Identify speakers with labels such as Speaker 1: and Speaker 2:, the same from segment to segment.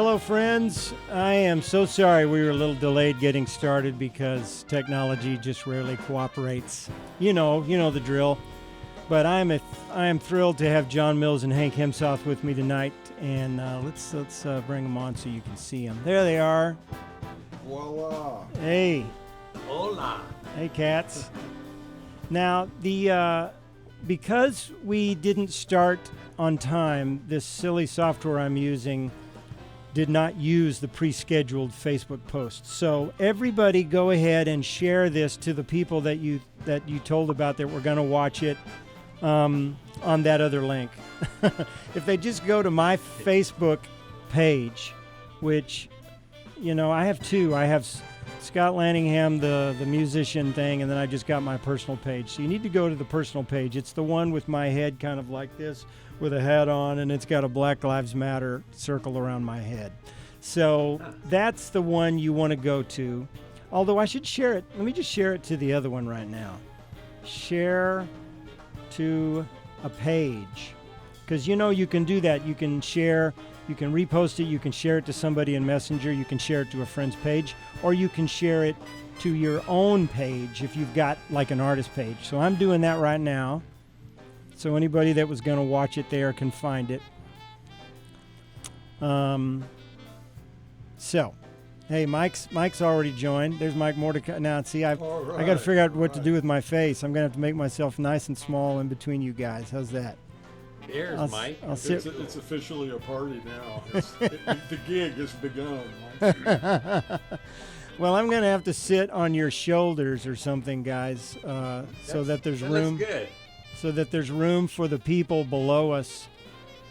Speaker 1: Hello, friends. I am so sorry we were a little delayed getting started because technology just rarely cooperates. You know the drill. But I am thrilled to have John Mills and Hank Hehmsoth with me tonight, and let's bring them on so you can see them. There they are.
Speaker 2: Voila.
Speaker 1: Hey.
Speaker 3: Hola.
Speaker 1: Hey, cats. Now because we didn't start on time, this silly software I'm using did not use the pre-scheduled Facebook post. So everybody go ahead and share this to the people that you told about that were going to watch it on that other link. If they just go to my Facebook page, which, I have two. I have Scott Lanningham, the musician thing, and then I just got my personal page. So you need to go to the personal page. It's the one with my head kind of like this with a hat on, and it's got a Black Lives Matter circle around my head. So that's the one you want to go to. Although I should share it. Let me just share it to the other one right now. Share to a page. Because you can do that. You can share, you can repost it, you can share it to somebody in Messenger, you can share it to a friend's page, or you can share it to your own page if you've got like an artist page. So I'm doing that right now. So anybody that was going to watch it there can find it. So, hey, Mike's already joined. There's Mike Mordecai. Now, see, I got to figure out what to do with my face. I'm going to have to make myself nice and small in between you guys. How's that?
Speaker 3: There's Mike.
Speaker 2: It's officially a party now. The gig has begun.
Speaker 1: Well, I'm going to have to sit on your shoulders or something, guys, so that there's room.
Speaker 3: Looks good.
Speaker 1: So that there's room for the people below us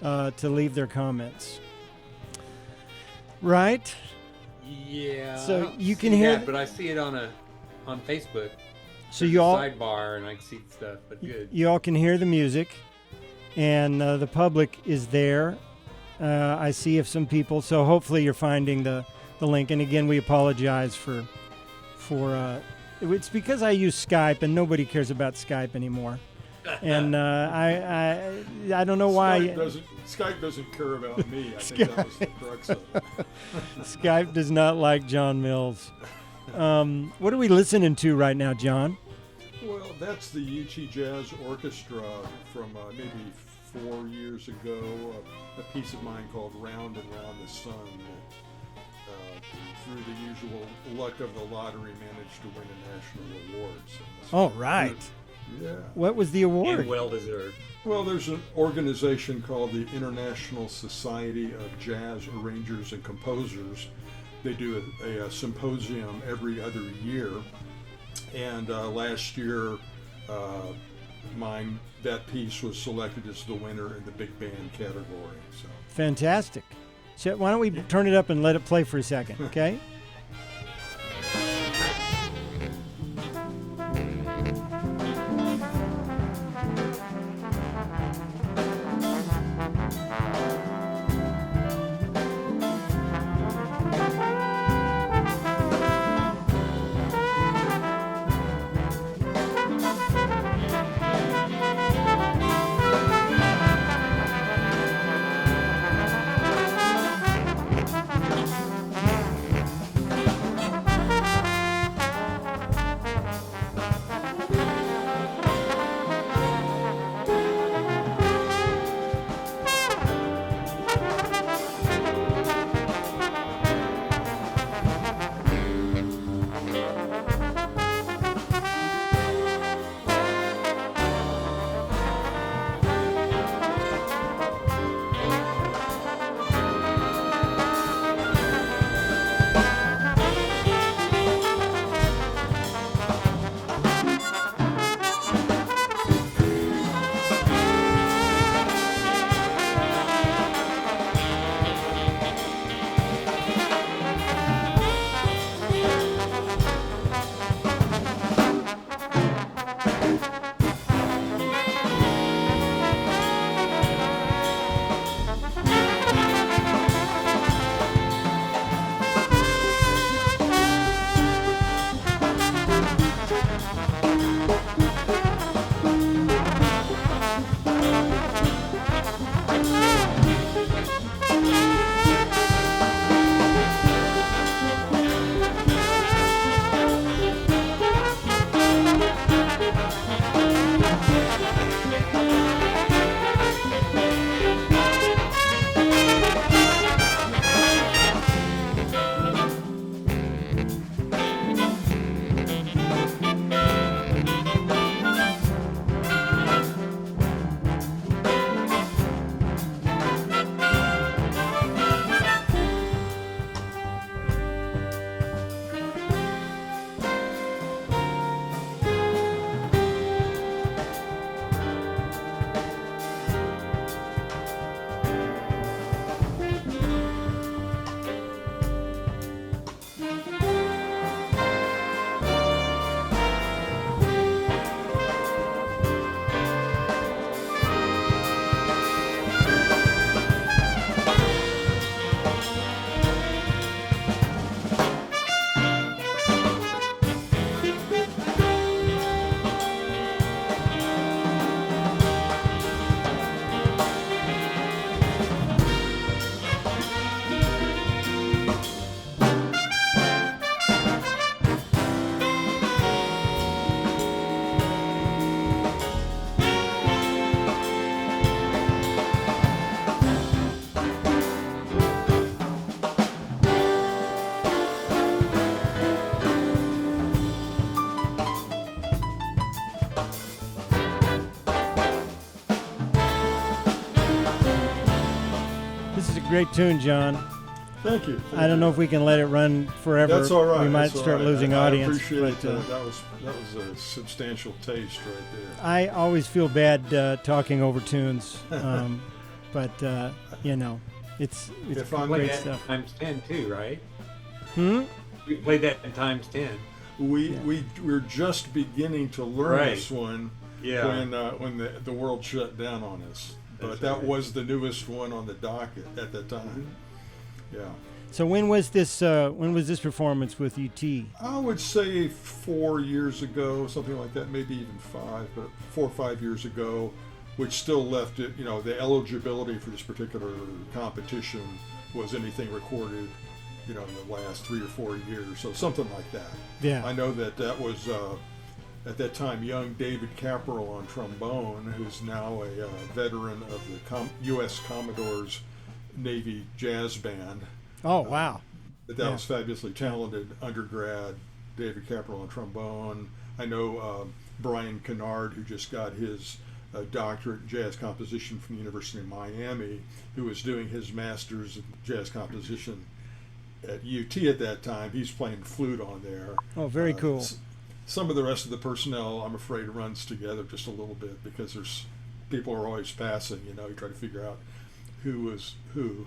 Speaker 1: to leave their comments. Right?
Speaker 3: Yeah.
Speaker 1: So you can hear
Speaker 3: that, but I see it on Facebook.
Speaker 1: So
Speaker 3: There's
Speaker 1: you all
Speaker 3: sidebar and I can see stuff, but good.
Speaker 1: You all can hear the music, and the public is there. I see if some people. So hopefully you're finding the link. And again, we apologize for it's because I use Skype and nobody cares about Skype anymore. And I don't know why.
Speaker 2: Skype doesn't care about me. I think that was the crux of it.
Speaker 1: Skype does not like John Mills. What are we listening to right now, John?
Speaker 2: Well, that's the Yichi Jazz Orchestra from maybe 4 years ago. A piece of mine called Round and Round the Sun that, through the usual luck of the lottery, managed to win a national award. So
Speaker 1: oh, right.
Speaker 2: Yeah.
Speaker 1: What was the award?
Speaker 3: And well deserved.
Speaker 2: Well, there's an organization called the International Society of Jazz Arrangers and Composers. They do a symposium every other year. And last year, that piece was selected as the winner in the big band category. So.
Speaker 1: Fantastic. So why don't we turn it up and let it play for a second, okay? great tune, John.
Speaker 2: Thank you.
Speaker 1: I don't know if we can let it run forever.
Speaker 2: That's all right.
Speaker 1: We might
Speaker 2: That's all
Speaker 1: start
Speaker 2: right.
Speaker 1: losing
Speaker 2: I
Speaker 1: audience.
Speaker 2: appreciate
Speaker 1: but,
Speaker 2: that was a substantial taste right there.
Speaker 1: I always feel bad talking over tunes, but you know, it's
Speaker 2: If I'm-
Speaker 1: great
Speaker 3: Played that
Speaker 1: stuff.
Speaker 3: times 10 too, right?
Speaker 1: Hmm?
Speaker 3: We played that in times 10.
Speaker 2: We're just beginning to learn
Speaker 3: Right.
Speaker 2: this one
Speaker 3: Yeah.
Speaker 2: when the world shut down on us. But
Speaker 3: That's
Speaker 2: that
Speaker 3: right.
Speaker 2: was the newest one on the docket at that time. Yeah.
Speaker 1: So when was this performance with UT?
Speaker 2: I would say 4 years ago, something like that, maybe even 5, but 4 or 5 years ago, which still left it, the eligibility for this particular competition was anything recorded, in the last 3 or 4 years, so something like that.
Speaker 1: Yeah.
Speaker 2: I know that was, at that time, young David Caporal on trombone, who's now a veteran of the U.S. Commodore's Navy Jazz Band.
Speaker 1: Oh wow.
Speaker 2: But that
Speaker 1: Yeah.
Speaker 2: was fabulously talented undergrad, David Caporal on trombone. I know Brian Kennard, who just got his doctorate in jazz composition from the University of Miami, who was doing his master's in jazz composition at UT at that time. He's playing flute on there.
Speaker 1: Oh, very cool.
Speaker 2: Some of the rest of the personnel, I'm afraid, runs together just a little bit because people are always passing. You try to figure out who was who.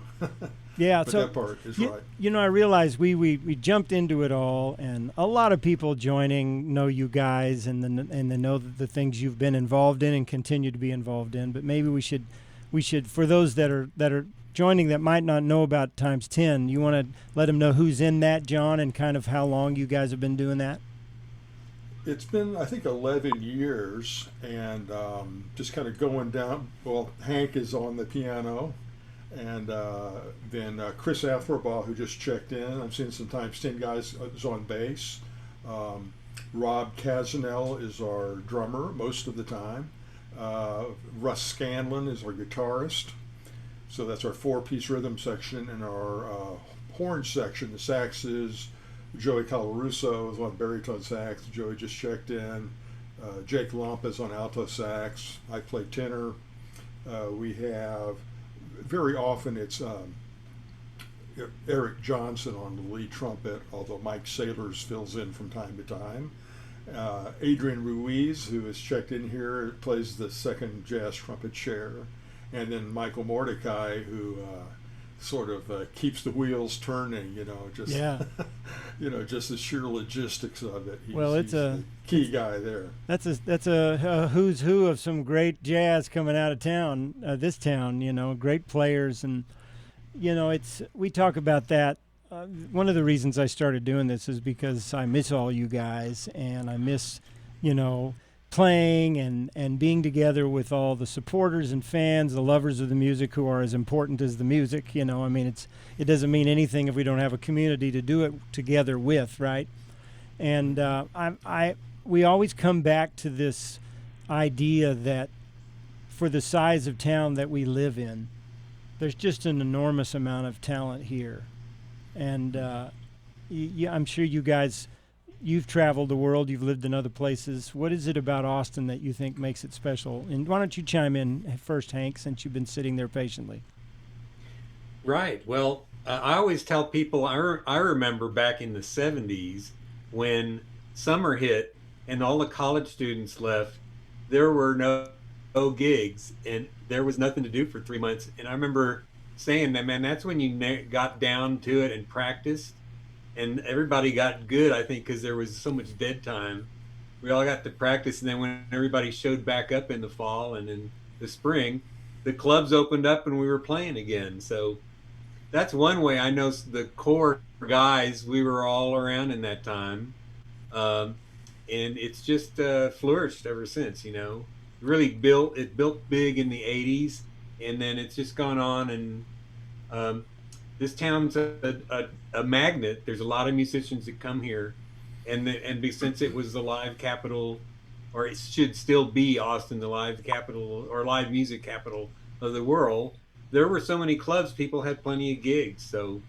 Speaker 1: Yeah,
Speaker 2: But
Speaker 1: so
Speaker 2: that part is right.
Speaker 1: I realized we jumped into it all, and a lot of people joining know you guys and they know the things you've been involved in and continue to be involved in. But maybe we should for those that are joining that might not know about times 10, you want to let them know who's in that, John, and kind of how long you guys have been doing that.
Speaker 2: It's been, I think, 11 years, and just kind of going down. Well, Hank is on the piano, and then Chris Atherbaugh, who just checked in. I'm seeing some times 10 guys, is on bass. Rob Casanel is our drummer most of the time. Russ Scanlon is our guitarist. So that's our 4-piece rhythm section, and our horn section, the sax is Joey Colarusso is on baritone sax. Joey just checked in. Jake Lump is on alto sax. I play tenor. We have, very often it's Eric Johnson on the lead trumpet, although Mike Sailors fills in from time to time. Adrian Ruiz, who is checked in here, plays the second jazz trumpet chair. And then Michael Mordecai, who sort of keeps the wheels turning, just
Speaker 1: Yeah.
Speaker 2: just the sheer logistics of it. He's
Speaker 1: the
Speaker 2: key guy there.
Speaker 1: That's a who's who of some great jazz coming out of town, this town. Great players, and we talk about that. One of the reasons I started doing this is because I miss all you guys, and I miss, playing and being together with all the supporters and fans, the lovers of the music who are as important as the music. It doesn't mean anything if we don't have a community to do it together with, right? And we always come back to this idea that for the size of town that we live in, there's just an enormous amount of talent here. And I'm sure you guys, you've traveled the world, you've lived in other places. What is it about Austin that you think makes it special? And why don't you chime in first, Hank, since you've been sitting there patiently?
Speaker 3: Right. Well, I always tell people, I remember back in the 70s when summer hit and all the college students left, there were no gigs and there was nothing to do for 3 months. And I remember saying that, man, that's when you got down to it and practiced. And everybody got good, I think, because there was so much dead time. We all got to practice, and then when everybody showed back up in the fall and in the spring, the clubs opened up and we were playing again. So that's one way I know the core guys, we were all around in that time. And it's just flourished ever since, Really built big in the 80s, and then it's just gone on, and this town's a magnet. There's a lot of musicians that come here, and since it was the live capital, or it should still be Austin, the live capital or live music capital of the world, there were so many clubs, people had plenty of gigs. So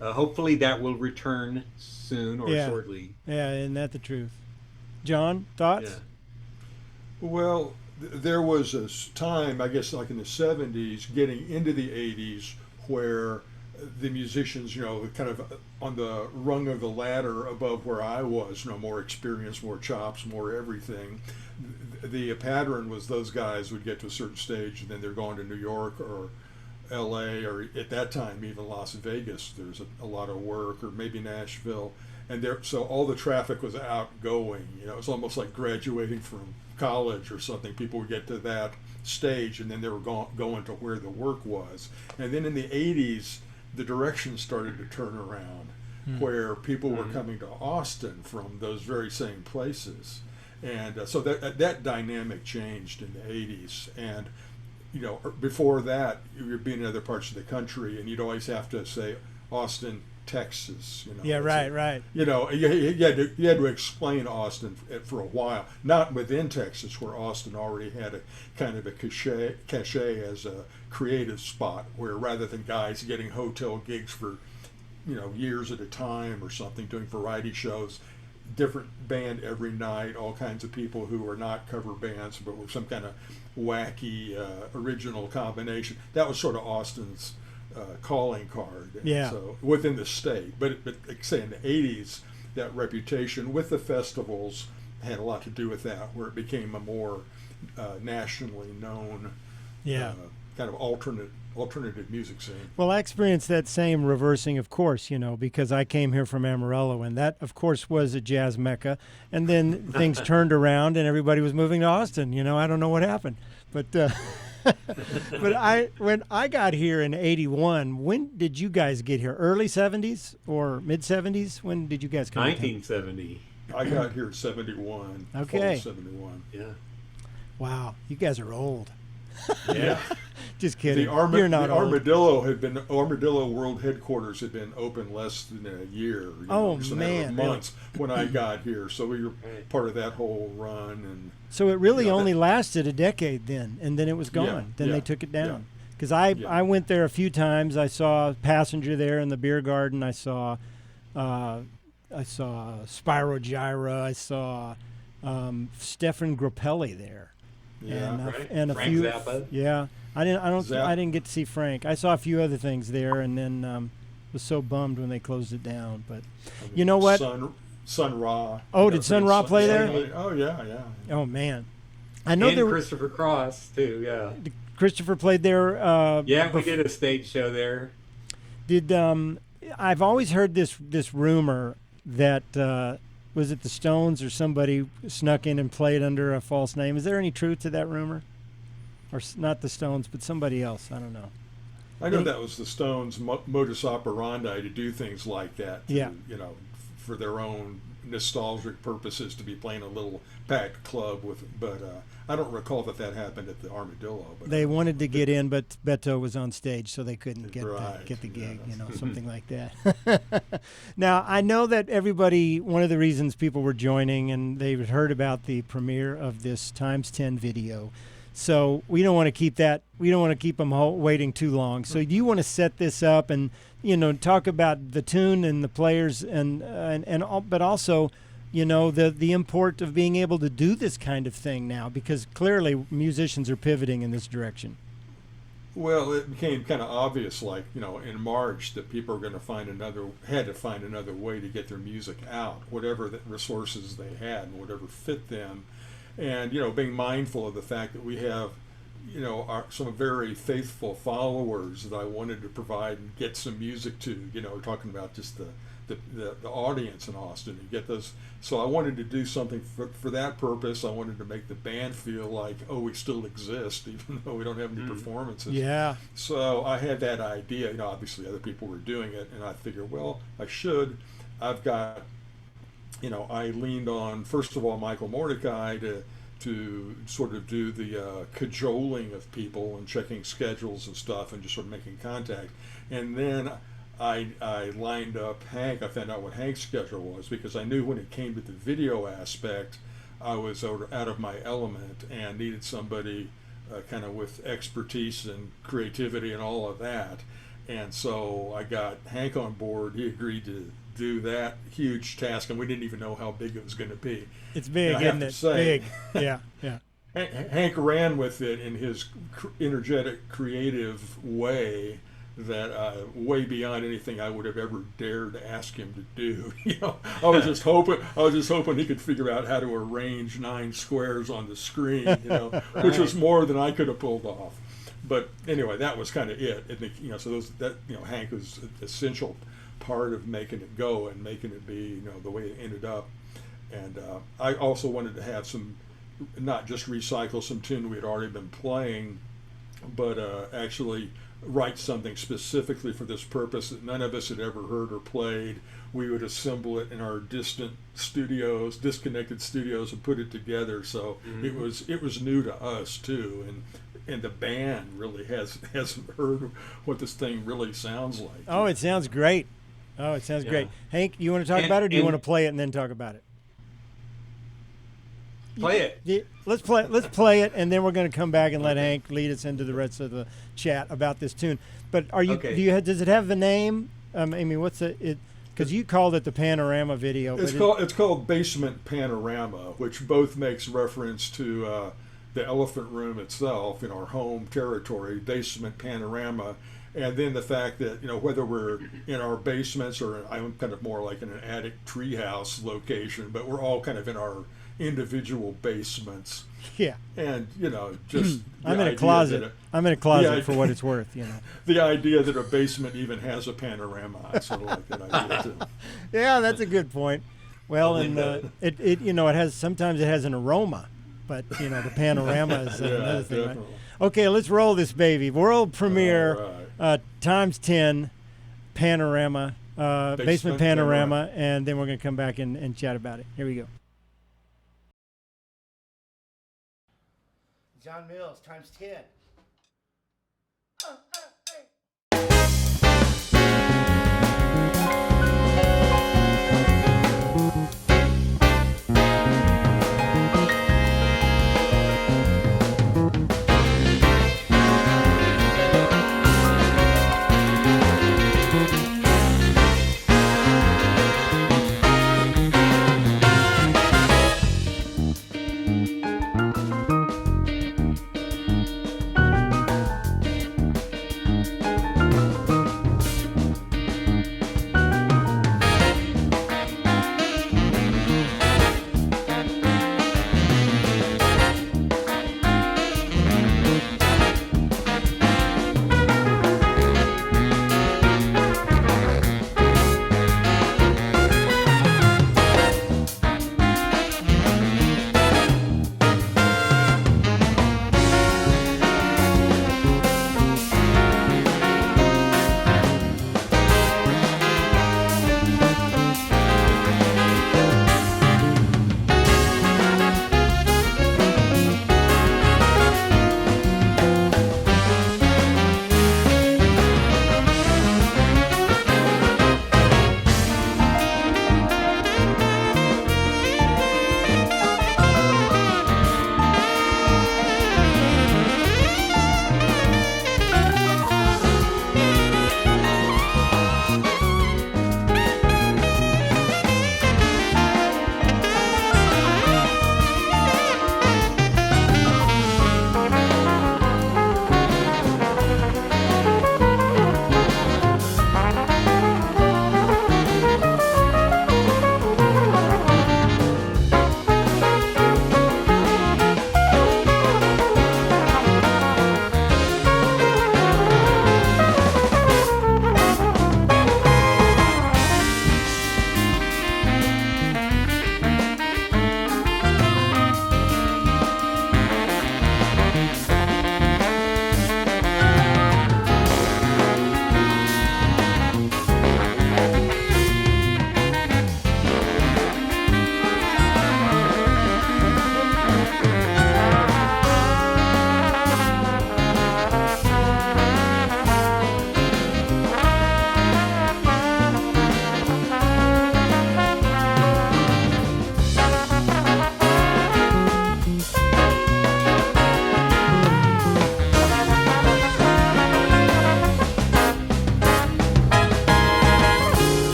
Speaker 3: hopefully that will return soon or shortly.
Speaker 1: Yeah, isn't that the truth? John, thoughts?
Speaker 3: Yeah.
Speaker 2: Well, there was a time, I guess, like in the 70s, getting into the 80s, where the musicians, kind of on the rung of the ladder above where I was, more experience, more chops, more everything. The pattern was those guys would get to a certain stage and then they're going to New York or LA, or at that time even Las Vegas. There's a lot of work, or maybe Nashville, and so all the traffic was outgoing. It's almost like graduating from college or something. People would get to that stage and then they were going to where the work was. And then in the 80s, the direction started to turn around, where people were coming to Austin from those very same places. And so that dynamic changed in the 80s. And before that, you'd be in other parts of the country, and you'd always have to say Austin, Texas.
Speaker 1: Yeah, right.
Speaker 2: You had to explain Austin for a while. Not within Texas, where Austin already had a kind of a cachet as a creative spot, where rather than guys getting hotel gigs for years at a time or something, doing variety shows, different band every night, all kinds of people who were not cover bands but were some kind of wacky original combination. That was sort of Austin's calling card.
Speaker 1: Yeah.
Speaker 2: So within the state, but like say in the 80s, that reputation with the festivals had a lot to do with that, where it became a more nationally known kind of alternative music scene.
Speaker 1: Well, I experienced that same reversing, of course, because I came here from Amarillo, and that, of course, was a jazz mecca. And then things turned around, and everybody was moving to Austin. I don't know what happened, but when I got here in '81, when did you guys get here? Early '70s or mid '70s? When did you guys come?
Speaker 3: 1970.
Speaker 2: I got here in '71.
Speaker 1: Okay.
Speaker 2: Fall '71.
Speaker 3: Yeah.
Speaker 1: Wow, you guys are old.
Speaker 3: Yeah.
Speaker 1: Just kidding.
Speaker 2: You're not
Speaker 1: old.
Speaker 2: Armadillo World Headquarters had been open less than a year.
Speaker 1: Man,
Speaker 2: months when I got here. So we were part of that whole run, and
Speaker 1: so it really only lasted a decade then, and then it was gone. Then they took it down. Because I went there a few times. I saw Passenger there in the beer garden. I saw Spyro Gyra. I saw Stefan Grappelli there. And a
Speaker 3: Frank
Speaker 1: few
Speaker 3: Zappa.
Speaker 1: Yeah, I didn't get to see Frank. I saw a few other things there, and then was so bummed when they closed it down. But you know what?
Speaker 2: Sun Ra.
Speaker 1: Oh, did Sun Ra play there?
Speaker 2: Oh yeah.
Speaker 1: Oh man, I know there.
Speaker 3: Christopher Cross too. Yeah.
Speaker 1: Christopher played there.
Speaker 3: We did a stage show there.
Speaker 1: Did I've always heard this rumor that. Was it the Stones or somebody snuck in and played under a false name? Is there any truth to that rumor? Or not the Stones, but somebody else? I don't know.
Speaker 2: I know that was the Stones' modus operandi to do things like that. For their own nostalgic purposes, to be playing a little packed club but I don't recall that happened at the Armadillo. But
Speaker 1: they wanted to get in, but Beto was on stage, so they couldn't get the gig. Something like that. Now I know that everybody. One of the reasons people were joining, and they heard about the premiere of this ×10 video. So we don't want to keep that. We don't want to keep them waiting too long. So do you want to set this up and talk about the tune and the players and all, but also the import of being able to do this kind of thing now, because clearly musicians are pivoting in this direction.
Speaker 2: Well, it became kind of obvious, like in March, that people are going to had to find another way to get their music out, whatever the resources they had and whatever fit them. And being mindful of the fact that we have some very faithful followers that I wanted to provide and get some music to, talking about just the audience in Austin and get those. So I wanted to do something for that purpose. I wanted to make the band feel like, we still exist, even though we don't have any performances.
Speaker 1: Yeah.
Speaker 2: So I had that idea. Obviously other people were doing it, and I figured, well, I should. I've got, I leaned on, first of all, Michael Mordecai to sort of do the cajoling of people and checking schedules and stuff and just sort of making contact. And then I lined up Hank. I found out what Hank's schedule was, because I knew when it came to the video aspect, I was out of my element and needed somebody kind of with expertise and creativity and all of that. And so I got Hank on board. He agreed to do that huge task, and we didn't even know how big it was going to be.
Speaker 1: It's big, isn't it? Big. Yeah.
Speaker 2: Hank ran with it in his energetic, creative way, that way beyond anything I would have ever dared to ask him to do. I was just hoping he could figure out how to arrange 9 squares on the screen, which was more than I could have pulled off. But anyway, that was kind of it. And so Hank was an essential part of making it go and making it be, the way it ended up. And I also wanted to have not just recycle some tune we had already been playing, but actually write something specifically for this purpose that none of us had ever heard or played. We would assemble it in our disconnected studios, and put it together. So it was new to us too, and the band really hasn't heard what this thing really sounds like.
Speaker 1: Oh, it sounds great. Great. Hank, you want to talk about it, or do you want to play it and then talk about it?
Speaker 3: Play it.
Speaker 1: Yeah, let's play it, and then we're going to come back and let Hank lead us into the rest of the chat about this tune. But does it have the name? What's it? Because you called it the Panorama video.
Speaker 2: It's called Basement Panorama, which both makes reference to the Elephant Room itself in our home territory, Basement Panorama. And then the fact that, whether we're in our basements or I'm kind of more like in an attic treehouse location, but we're all kind of in our individual basements.
Speaker 1: Yeah.
Speaker 2: And, just
Speaker 1: I'm in a closet. For what it's worth,
Speaker 2: The idea that a basement even has a panorama, I sort of like that idea too.
Speaker 1: Yeah, that's a good point. Well, and sometimes it has an aroma, but the panorama is another thing, right? Okay, let's roll this baby. World premiere, times 10 panorama, basement panorama, and then we're going to come back and chat about it. Here we go. John Mills, times 10.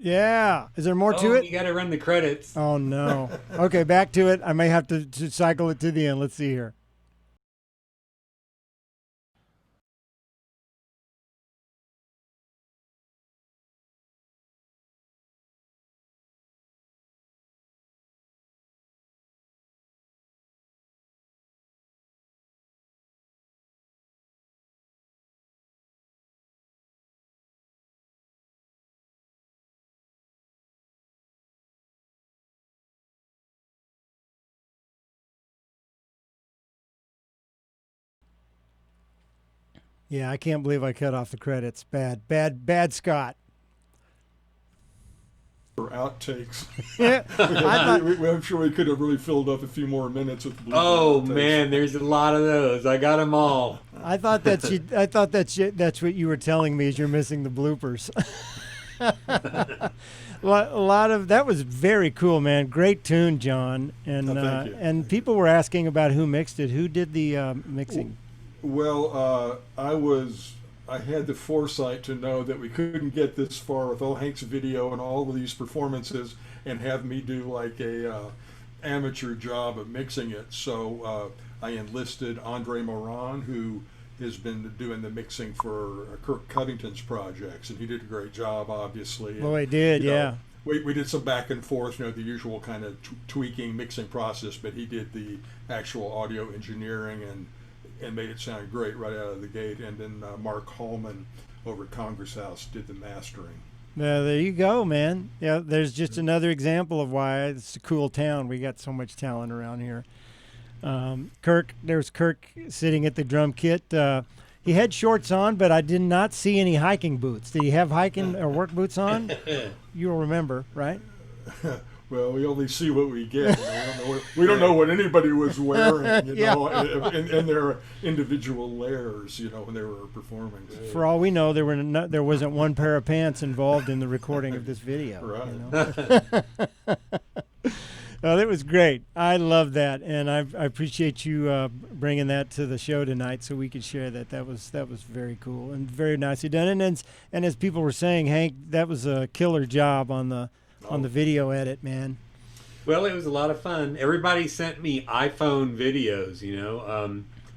Speaker 1: Yeah. Is there more to
Speaker 3: Oh,
Speaker 1: it?
Speaker 3: you got to run the credits.
Speaker 1: Oh, no. Okay, back to it. I may have to cycle it to the end. Let's see here. Yeah, I can't believe I cut off the credits. Bad, Scott.
Speaker 2: For outtakes.
Speaker 1: Yeah,
Speaker 2: I'm sure we could have really filled up a few more minutes with blooper
Speaker 3: Oh
Speaker 2: outtakes.
Speaker 3: man, there's a lot of those. I got them all.
Speaker 1: I thought that's what you were telling me is you're missing the bloopers. A lot of that was very cool, man. Great tune, John. And
Speaker 2: thank you.
Speaker 1: and people were asking about who mixed it. Who did the mixing?
Speaker 2: Well, I had the foresight to know that we couldn't get this far with all Hank's video and all of these performances and have me do like a amateur job of mixing it. So I enlisted Andre Moran, who has been doing the mixing for Kirk Covington's projects, and he did a great job, obviously.
Speaker 1: Well,
Speaker 2: And,
Speaker 1: he did,
Speaker 2: you know,
Speaker 1: yeah.
Speaker 2: we did some back and forth, the usual kind of tweaking, mixing process, but he did the actual audio engineering and made it sound great right out of the gate. And then Mark Hallman over at Congress House did the mastering.
Speaker 1: There you go, man. Yeah, there's just another example of why it's a cool town. We got so much talent around here. There's Kirk sitting at the drum kit. He had shorts on, but I did not see any hiking boots. Did he have hiking or work boots on? You'll remember, right?
Speaker 2: Well, we only see what we get. We don't know what anybody was wearing, in their individual layers, when they were performing.
Speaker 1: For all we know, there wasn't one pair of pants involved in the recording of this video.
Speaker 2: Right.
Speaker 1: Oh, that was great. I love that, and I appreciate you bringing that to the show tonight so we could share that. That was very cool and very nicely done. And as people were saying, Hank, that was a killer job on the video edit, man.
Speaker 3: Well, it was a lot of fun. Everybody sent me iPhone videos,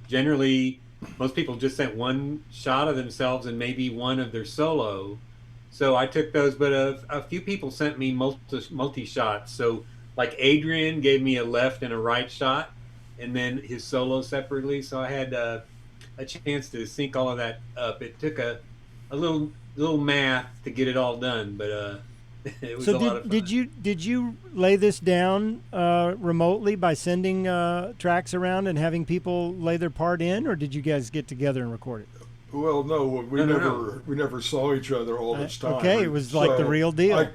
Speaker 3: Generally, most people just sent one shot of themselves and maybe one of their solo. So I took those, but a few people sent me multi-shots. So like Adrian gave me a left and a right shot and then his solo separately. So I had a chance to sync all of that up. It took a little math to get it all done, but it was a lot of fun.
Speaker 1: Did you lay this down remotely by sending tracks around and having people lay their part in, or did you guys get together and record it?
Speaker 2: Well, no, we never saw each other all this time.
Speaker 1: Okay, it was like the real deal.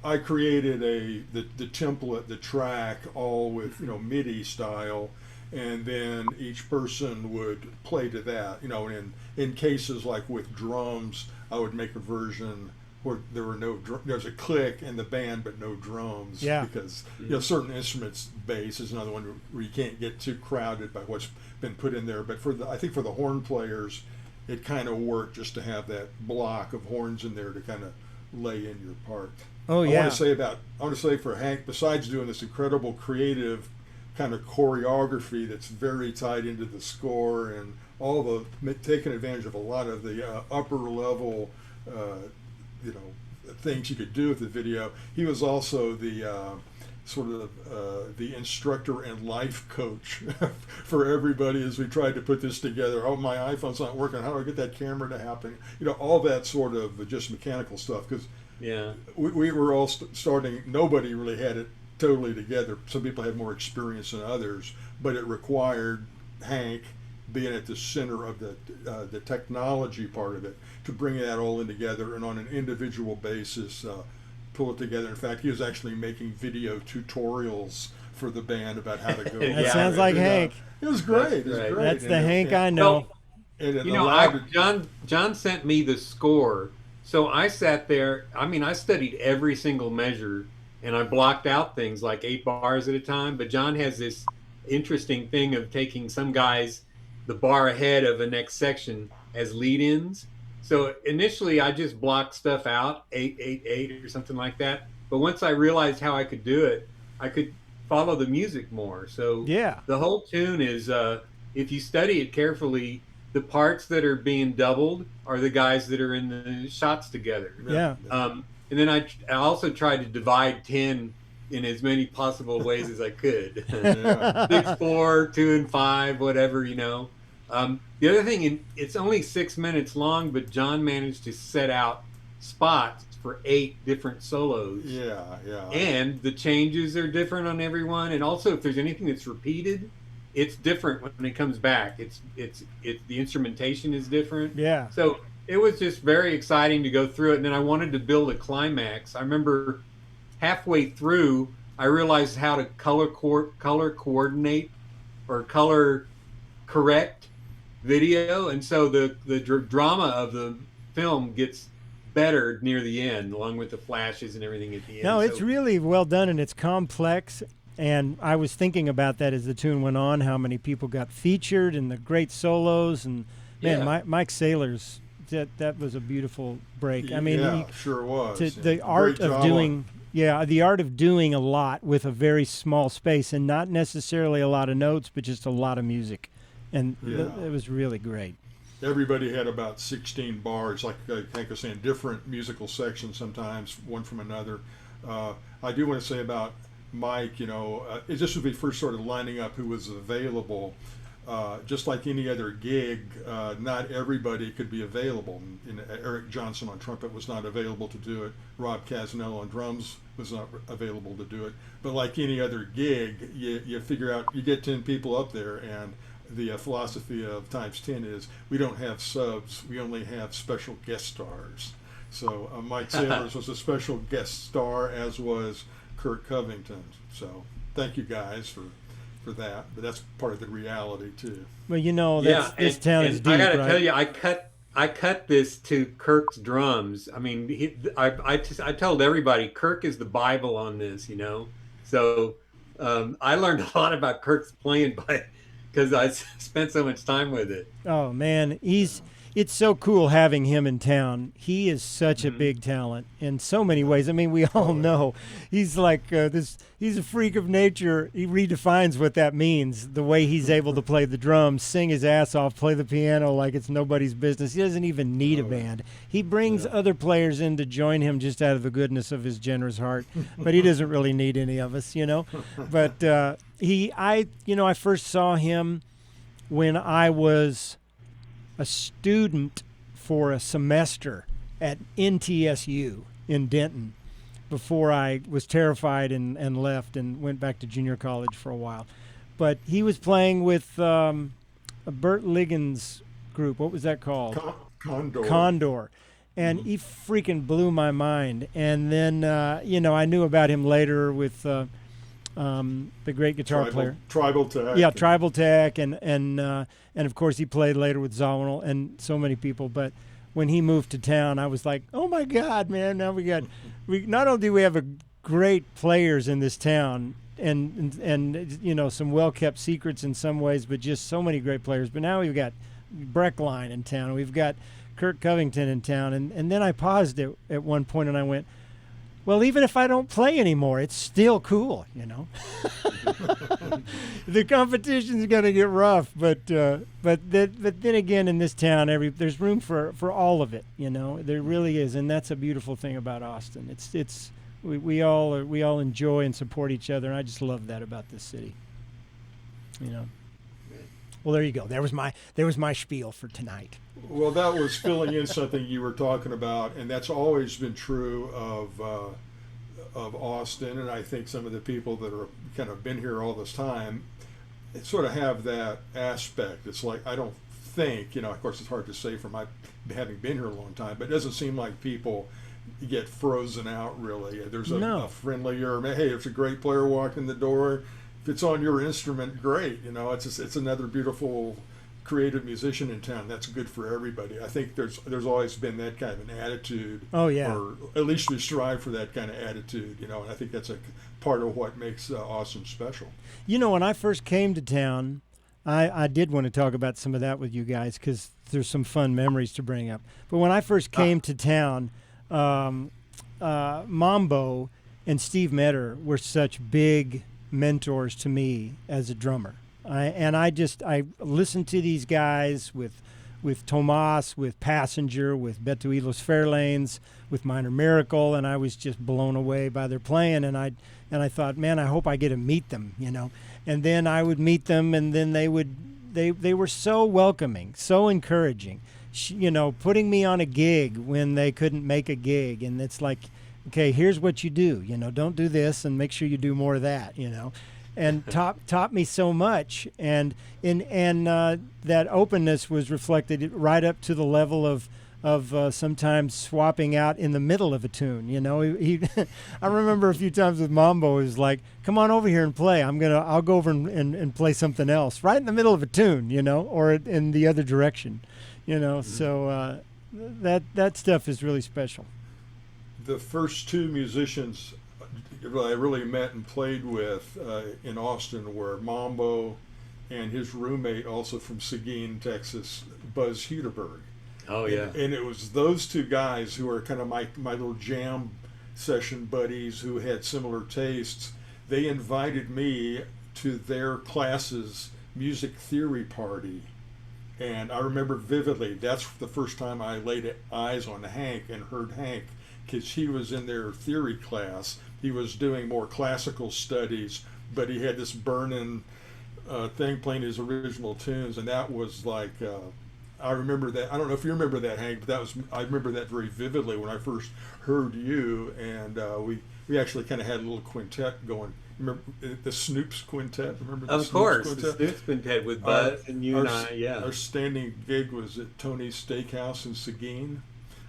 Speaker 2: I created the template, the track, all with MIDI style, and then each person would play to that. In cases like with drums, I would make a version where there's a click in the band but no drums.
Speaker 1: Yeah.
Speaker 2: Because certain instruments, bass is another one where you can't get too crowded by what's been put in there. But I think for the horn players, it kind of worked just to have that block of horns in there to kind of lay in your part.
Speaker 1: Oh yeah.
Speaker 2: I want to say for Hank, besides doing this incredible creative kind of choreography that's very tied into the score and all taking advantage of a lot of the upper level things you could do with the video. He was also the the instructor and life coach for everybody as we tried to put this together. Oh, my iPhone's not working. How do I get that camera to happen? All that sort of just mechanical stuff. Because we were all starting. Nobody really had it totally together. Some people had more experience than others, but it required Hank being at the center of the technology part of it to bring that all in together and on an individual basis pull it together. In fact, he was actually making video tutorials for the band about how to go.
Speaker 1: That sounds like Hank.
Speaker 2: It was great.
Speaker 1: That's the Hank I know.
Speaker 3: John sent me the score, so I sat there. I studied every single measure, and I blocked out things like 8 bars at a time. But John has this interesting thing of taking some guys the bar ahead of the next section as lead-ins, So initially, I just blocked stuff out, 888 or something like that. But once I realized how I could do it, I could follow the music more. So
Speaker 1: Yeah.
Speaker 3: the whole tune is, if you study it carefully, the parts that are being doubled are the guys that are in the shots together.
Speaker 1: Yeah.
Speaker 3: And then I also tried to divide 10 in as many possible ways as I could.
Speaker 2: Yeah.
Speaker 3: 6, 4, 2, and 5, whatever, The other thing, it's only 6 minutes long, but John managed to set out spots for 8 different solos.
Speaker 2: Yeah, yeah.
Speaker 3: And the changes are different on everyone. And also, if there's anything that's repeated, it's different when it comes back. It's the instrumentation is different.
Speaker 1: Yeah.
Speaker 3: So it was just very exciting to go through it. And then I wanted to build a climax. I remember halfway through, I realized how to color coordinate or color correct video, and so the drama of the film gets better near the end, along with the flashes and everything at the end.
Speaker 1: No, it's really well done, and it's complex. And I was thinking about that as the tune went on, how many people got featured and the great solos. And man,
Speaker 3: Yeah.
Speaker 1: Mike Saylor's that was a beautiful break. I mean,
Speaker 2: yeah, sure was.
Speaker 1: the art of doing. Yeah, the art of doing a lot with a very small space, and not necessarily a lot of notes, but just a lot of music. And it was really great.
Speaker 2: Everybody had about 16 bars, like Hank was saying, different musical sections sometimes, one from another. I do want to say about Mike, this was when we first started lining up who was available. Just like any other gig, not everybody could be available. Eric Johnson on trumpet was not available to do it. Rob Casnell on drums was not available to do it. But like any other gig, you figure out, you get 10 people up there, and the philosophy of times 10 is we don't have subs, we only have special guest stars. So Mike Saylors was a special guest star, as was Kurt Covington. So thank you guys for that, but that's part of the reality too.
Speaker 1: Well, this town is deep.
Speaker 3: I gotta
Speaker 1: right?
Speaker 3: tell you, I cut this to Kirk's drums. I mean, I told everybody Kirk is the Bible on this, So I learned a lot about Kirk's playing because I spent so much time with it.
Speaker 1: Oh man, it's so cool having him in town. He is such a big talent in so many ways. I mean, we all know he's like he's a freak of nature. He redefines what that means. The way he's able to play the drums, sing his ass off, play the piano like it's nobody's business. He doesn't even need a band. He brings other players in to join him just out of the goodness of his generous heart. But he doesn't really need any of us, But I first saw him when I was a student for a semester at NTSU in Denton before I was terrified and left and went back to junior college for a while. But he was playing with Bert Ligon's group. What was that called? Condor. And he freaking blew my mind. And then, I knew about him later with the great guitar player.
Speaker 2: Tribal Tech.
Speaker 1: Yeah, Tribal Tech, and of course he played later with Zawinul and so many people. But when he moved to town, I was like, oh my God, man! Now we not only do we have great players in this town, and some well kept secrets in some ways, but just so many great players. But now we've got Breckline in town, we've got Kurt Covington in town, and then I paused at one point and I went, well, even if I don't play anymore, it's still cool, The competition's going to get rough, but then again, in this town, there's room for all of it, There really is, and that's a beautiful thing about Austin. We all enjoy and support each other, and I just love that about this city, Well, there you go. There was my spiel for tonight.
Speaker 2: Well, that was filling in something you were talking about, and that's always been true of Austin, and I think some of the people that are kind of been here all this time sort of have that aspect. It's like, I don't think, of course it's hard to say from my having been here a long time, but it doesn't seem like people get frozen out really. There's a friendlier, hey, if a great player walking the door, if it's on your instrument, great. It's another beautiful creative musician in town. That's good for everybody. I think there's always been that kind of an attitude.
Speaker 1: Oh yeah.
Speaker 2: Or at least we strive for that kind of attitude. And I think that's a part of what makes Austin special.
Speaker 1: When I first came to town, I did want to talk about some of that with you guys because there's some fun memories to bring up. But when I first came to town, Mambo and Steve Metter were such big mentors to me as a drummer. I listened to these guys with Tomas, with Passenger, with Beto y los Fairlanes, with Minor Miracle, and I was just blown away by their playing. And I thought, man, I hope I get to meet them, you know. And then I would meet them, and then they were so welcoming, so encouraging, you know, putting me on a gig when they couldn't make a gig. And it's like, okay, here's what you do, you know, don't do this, and make sure you do more of that, you know. And taught me so much, and that openness was reflected right up to the level of sometimes swapping out in the middle of a tune. You know, I remember a few times with Mambo, he was like, "Come on over here and play. I'll go over and play something else right in the middle of a tune, you know, or in the other direction, you know." Mm-hmm. So that stuff is really special.
Speaker 2: The first two musicians I really met and played with in Austin were Mambo and his roommate, also from Seguin, Texas, Buzz Huderberg.
Speaker 3: Oh, yeah.
Speaker 2: And it was those two guys who are kind of my little jam session buddies who had similar tastes. They invited me to their class's music theory party. And I remember vividly, that's the first time I laid eyes on Hank and heard Hank, because he was in their theory class. He was doing more classical studies, but he had this burning thing playing his original tunes, and that was like, I remember that. I don't know if you remember that, Hank, but I remember that very vividly when I first heard you, and we actually kind of had a little quintet going. Remember the Snoops Quintet? Remember the
Speaker 3: Of course, the Snoops Quintet with Buzz and you and I, yeah.
Speaker 2: Our standing gig was at Tony's Steakhouse in Seguin.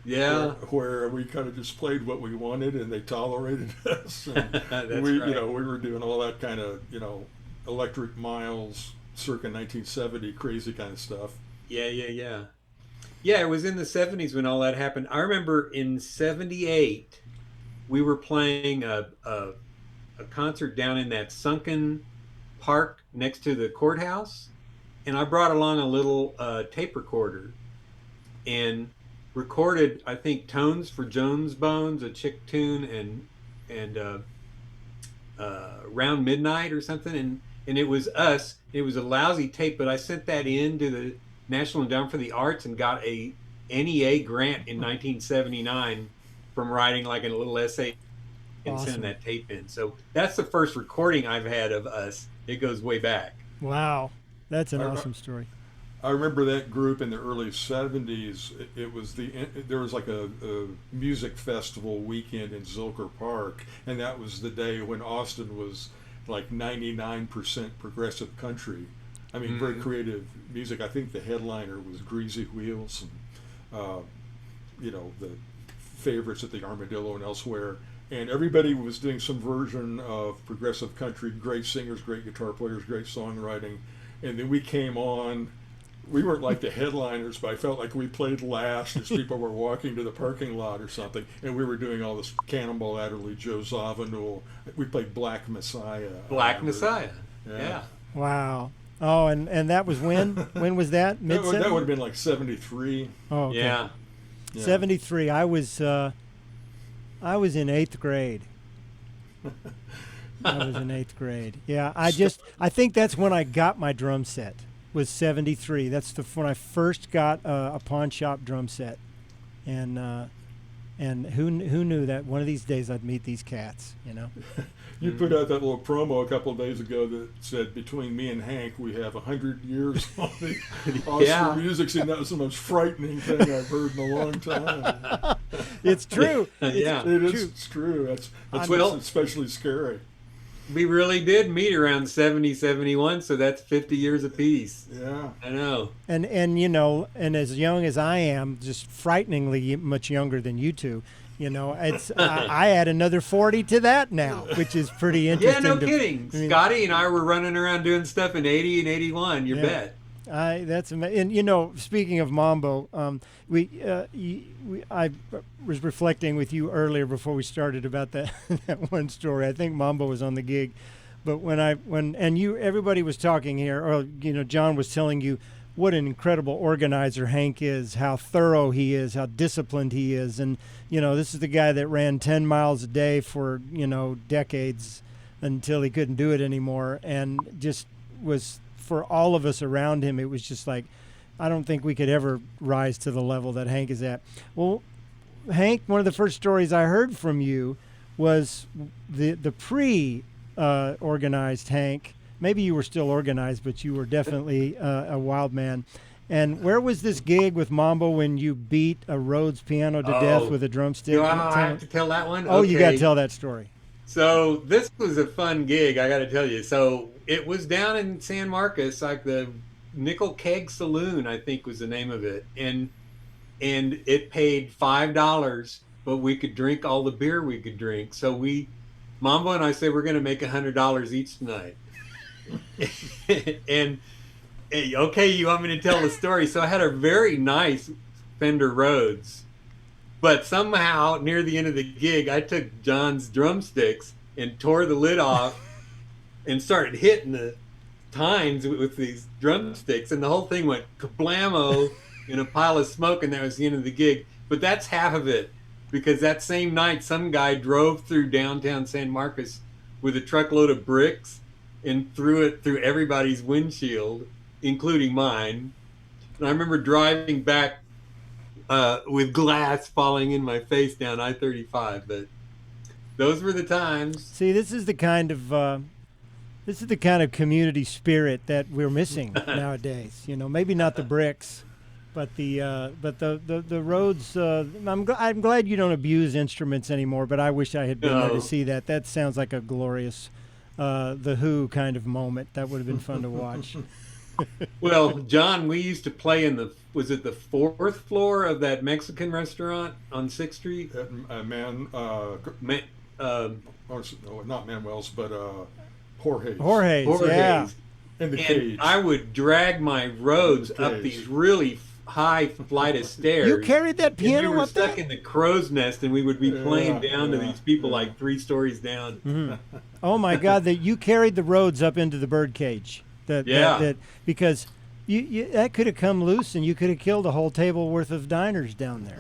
Speaker 3: Yeah,
Speaker 2: where we kind of just played what we wanted, and they tolerated us. And
Speaker 3: That's
Speaker 2: we,
Speaker 3: right.
Speaker 2: you know, we were doing all that kind of, you know, Electric Miles, circa 1970, crazy kind of stuff.
Speaker 3: Yeah. Yeah, it was in the 70s when all that happened. I remember in 78, we were playing a concert down in that sunken park next to the courthouse, and I brought along a little tape recorder and recorded, I think, Tones for Jones Bones, a Chick tune, and Round Midnight or something, and it was us. It was a lousy tape, but I sent that in to the National Endowment for the Arts and got a NEA grant in 1979 from writing like a little essay and
Speaker 1: Awesome.
Speaker 3: sending that tape in. So that's the first recording I've had of us. It goes way back.
Speaker 1: Wow, that's an awesome story.
Speaker 2: I remember that group in the early 70s. It was there was like a music festival weekend in Zilker Park, and that was the day when Austin was like 99% progressive country. I mean, very creative music. I think the headliner was Greasy Wheels and, you know, the favorites at the Armadillo and elsewhere. And everybody was doing some version of progressive country, great singers, great guitar players, great songwriting. And then we came on. We weren't like the headliners, but I felt like we played last as people were walking to the parking lot or something. And we were doing all this Cannonball Adderley, Joe Zawinul. We played Black Messiah.
Speaker 3: Black Messiah. Yeah.
Speaker 1: Wow. Oh, and that was when? When was that?
Speaker 2: That would have been like 73.
Speaker 1: Oh, okay.
Speaker 3: Yeah.
Speaker 1: 73. I was in 8th grade. I was in 8th grade. Yeah, I think that's when I got my drum set. Was 73. That's when I first got a pawn shop drum set, and who knew that one of these days I'd meet these cats, you know.
Speaker 2: You put out that little promo a couple of days ago that said, between me and Hank, we have 100 years on the Austin music scene. That was the most frightening thing I've heard in a long time.
Speaker 1: It's true.
Speaker 3: Yeah.
Speaker 2: It's true. That's especially scary.
Speaker 3: We really did meet around 70, 71, so that's 50 years apiece.
Speaker 2: Yeah.
Speaker 3: I know.
Speaker 1: And you know, and as young as I am, just frighteningly much younger than you two, you know, it's I add another 40 to that now, which is pretty interesting.
Speaker 3: Yeah, no kidding. Scotty and I were running around doing stuff in 80 and 81, you bet.
Speaker 1: That's amazing. And you know, speaking of Mambo, I was reflecting with you earlier before we started about that that one story. I think Mambo was on the gig. But everybody was talking here, or John was telling you what an incredible organizer Hank is, how thorough he is, how disciplined he is, and this is the guy that ran 10 miles a day for decades until he couldn't do it anymore, and just was, for all of us around him, it was just like, I don't think we could ever rise to the level that Hank is at. Well, Hank, one of the first stories I heard from you was the pre-organized Hank. Maybe you were still organized, but you were definitely a wild man. And where was this gig with Mambo when you beat a Rhodes piano to death with a drumstick?
Speaker 3: Do I have to tell that one?
Speaker 1: Oh,
Speaker 3: okay.
Speaker 1: You got to tell that story.
Speaker 3: So this was a fun gig, I got to tell you. So it was down in San Marcos, like the Nickel Keg Saloon, I think was the name of it. And it paid $5, but we could drink all the beer we could drink. So Mambo and I said, we're going to make $100 each tonight. And okay, you want me to tell the story? So I had a very nice Fender Rhodes, but somehow near the end of the gig, I took John's drumsticks and tore the lid off and started hitting the tines with these drumsticks, and the whole thing went kablamo in a pile of smoke, and that was the end of the gig. But that's half of it, because that same night, some guy drove through downtown San Marcos with a truckload of bricks and threw it through everybody's windshield, including mine. And I remember driving back with glass falling in my face down I-35. But those were the times.
Speaker 1: See, this is the kind of community spirit that we're missing nowadays. Maybe not the bricks, but the roads. I'm glad you don't abuse instruments anymore. But I wish I had been there to see that. That sounds like a glorious, the Who kind of moment. That would have been fun to watch.
Speaker 3: Well, John, we used to play in the 4th floor of that Mexican restaurant on 6th Street?
Speaker 2: Not Manuel's, but Jorge's.
Speaker 1: Jorge's, yeah.
Speaker 2: In the cage.
Speaker 3: I would drag my Rhodes up these really high flight of stairs.
Speaker 1: You carried that piano
Speaker 3: and we were
Speaker 1: up there?
Speaker 3: stuck in the crow's nest, and we would be playing down to these people like 3 stories down.
Speaker 1: Mm-hmm. Oh my God! That you carried the Rhodes up into the bird cage. Because that could have come loose, and you could have killed a whole table worth of diners down there.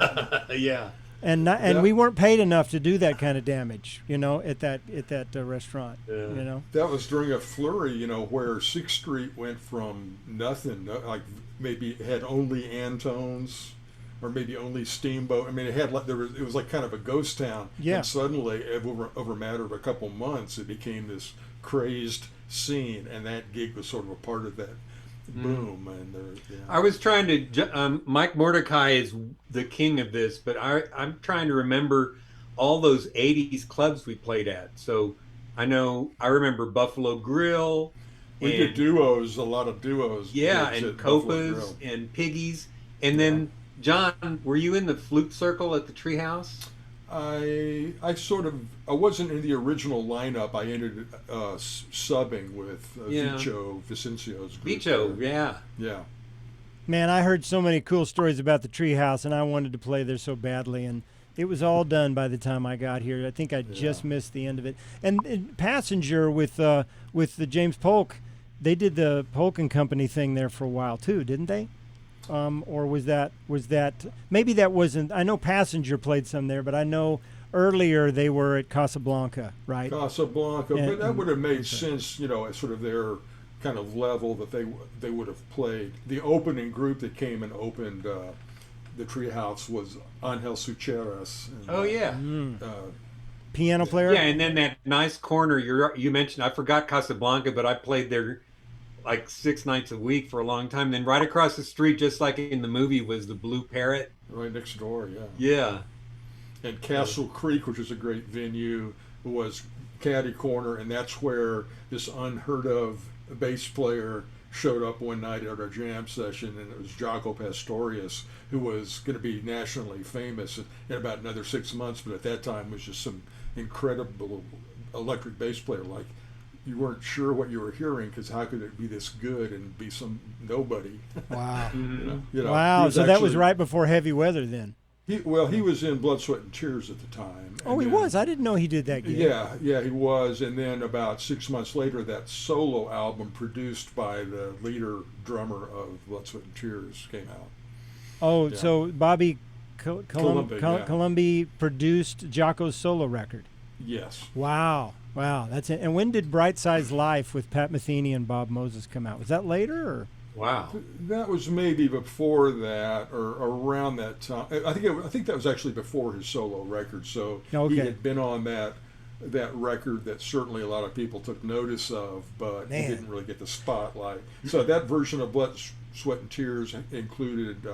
Speaker 3: Yeah.
Speaker 1: And we weren't paid enough to do that kind of damage, at that restaurant.
Speaker 2: Yeah. That was during a flurry, where 6th Street went from nothing, like maybe it had only Antones, or maybe only Steamboat. I mean, it was like kind of a ghost town.
Speaker 1: Yeah.
Speaker 2: And suddenly, over a matter of a couple months, it became this crazy scene, and that gig was sort of a part of that boom. And
Speaker 3: I was trying to Mike Mordecai is the king of this, but I'm trying to remember all those 80s clubs we played at. So I remember Buffalo Grill.
Speaker 2: We did duos, a lot of duos.
Speaker 3: Yeah, and Copas and Piggies. And then, John, were you in the flute circle at the Treehouse?
Speaker 2: I wasn't in the original lineup. I ended subbing with Vico Vicencio's group.
Speaker 3: Vico, yeah.
Speaker 2: Yeah.
Speaker 1: Man, I heard so many cool stories about the Treehouse, and I wanted to play there so badly, and it was all done by the time I got here. I think I just missed the end of it. And Passenger with the James Polk, they did the Polk and Company thing there for a while too, didn't they? Or was that maybe that wasn't? I know Passenger played some there, but I know earlier they were at Casablanca, right?
Speaker 2: Casablanca, but that would have made sense, at sort of their kind of level that they would have played. The opening group that came and opened the Treehouse was Angel Sucheras.
Speaker 1: Piano player.
Speaker 3: Yeah, and then that nice corner you mentioned. I forgot Casablanca, but I played there like 6 nights a week for a long time. Then right across the street, just like in the movie, was the Blue Parrot.
Speaker 2: Right next door, yeah.
Speaker 3: Yeah.
Speaker 2: And Castle Creek, which is a great venue, was Caddy Corner, and that's where this unheard of bass player showed up one night at our jam session, and it was Jaco Pastorius, who was going to be nationally famous in about another 6 months, but at that time was just some incredible electric bass player. Like, you weren't sure what you were hearing, because how could it be this good and be some nobody?
Speaker 1: Wow.
Speaker 2: Mm-hmm.
Speaker 1: Wow. So that was right before Heavy Weather then.
Speaker 2: He was in Blood, Sweat, and Tears at the time.
Speaker 1: Oh, he was. I didn't know he did that gig.
Speaker 2: Yeah, he was. And then about 6 months later, that solo album produced by the leader drummer of Blood, Sweat, and Tears came out.
Speaker 1: Oh,
Speaker 2: Yeah.
Speaker 1: so Bobby
Speaker 2: Columbi,
Speaker 1: Columbi produced Jocko's solo record.
Speaker 2: Yes.
Speaker 1: Wow, that's it. And when did Bright Size Life with Pat Metheny and Bob Moses come out? Was that later, or?
Speaker 3: Wow.
Speaker 2: That was maybe before that, or around that time. I think that was actually before his solo record. So
Speaker 1: Okay.
Speaker 2: he had been on that record that certainly a lot of people took notice of, but
Speaker 1: Man.
Speaker 2: he didn't really get the spotlight. So that version of Blood, Sweat, and Tears included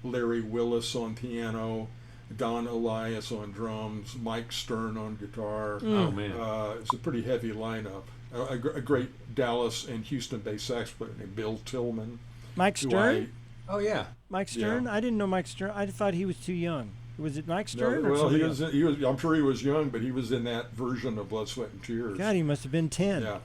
Speaker 2: Larry Willis on piano, Don Elias on drums, Mike Stern on guitar.
Speaker 3: Oh man.
Speaker 2: It's a pretty heavy lineup. A great Dallas and Houston-based sax player named Bill Tillman.
Speaker 1: Mike
Speaker 2: who
Speaker 1: Stern?
Speaker 3: Oh yeah.
Speaker 1: Mike Stern?
Speaker 2: Yeah.
Speaker 1: I didn't know Mike Stern. I thought he was too young. Was it Mike Stern?
Speaker 2: No,
Speaker 1: or
Speaker 2: well,
Speaker 1: somebody
Speaker 2: he
Speaker 1: else?
Speaker 2: was. He was. I'm sure he was young, but he was in that version of Blood, Sweat, and Tears.
Speaker 1: God, he must have been 10.
Speaker 2: Yeah.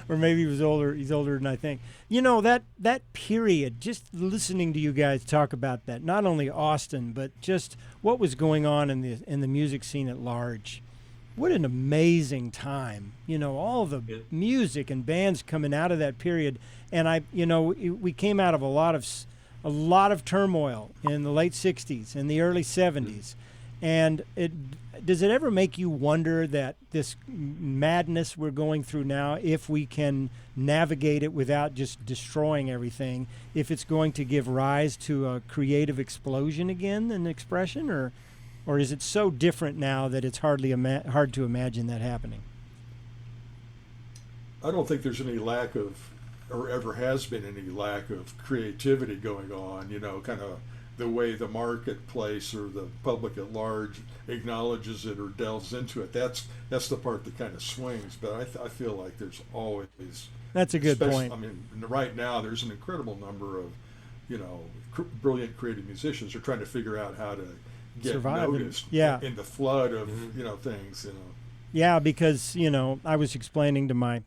Speaker 1: Or maybe he was older. He's older than I think. You know, that period, just listening to you guys talk about that, not only Austin, but just what was going on in the music scene at large. What an amazing time. You know, all the
Speaker 3: Yeah.
Speaker 1: music and bands coming out of that period. And we came out of a lot of turmoil in the late 60s and the early 70s. And does it ever make you wonder that this madness we're going through now, if we can navigate it without just destroying everything, if it's going to give rise to a creative explosion again, an expression, or is it so different now that it's hard to imagine that happening?
Speaker 2: I don't think there's any lack of, or ever has been any lack of creativity going on. You know, kind of the way the marketplace or the public at large acknowledges it or delves into it. That's the part that kind of swings. But I feel like there's always.
Speaker 1: That's a good point.
Speaker 2: I mean, right now there's an incredible number of, brilliant creative musicians who are trying to figure out how to get
Speaker 1: Survive
Speaker 2: noticed
Speaker 1: in
Speaker 2: the flood of things.
Speaker 1: Yeah, because I was explaining to my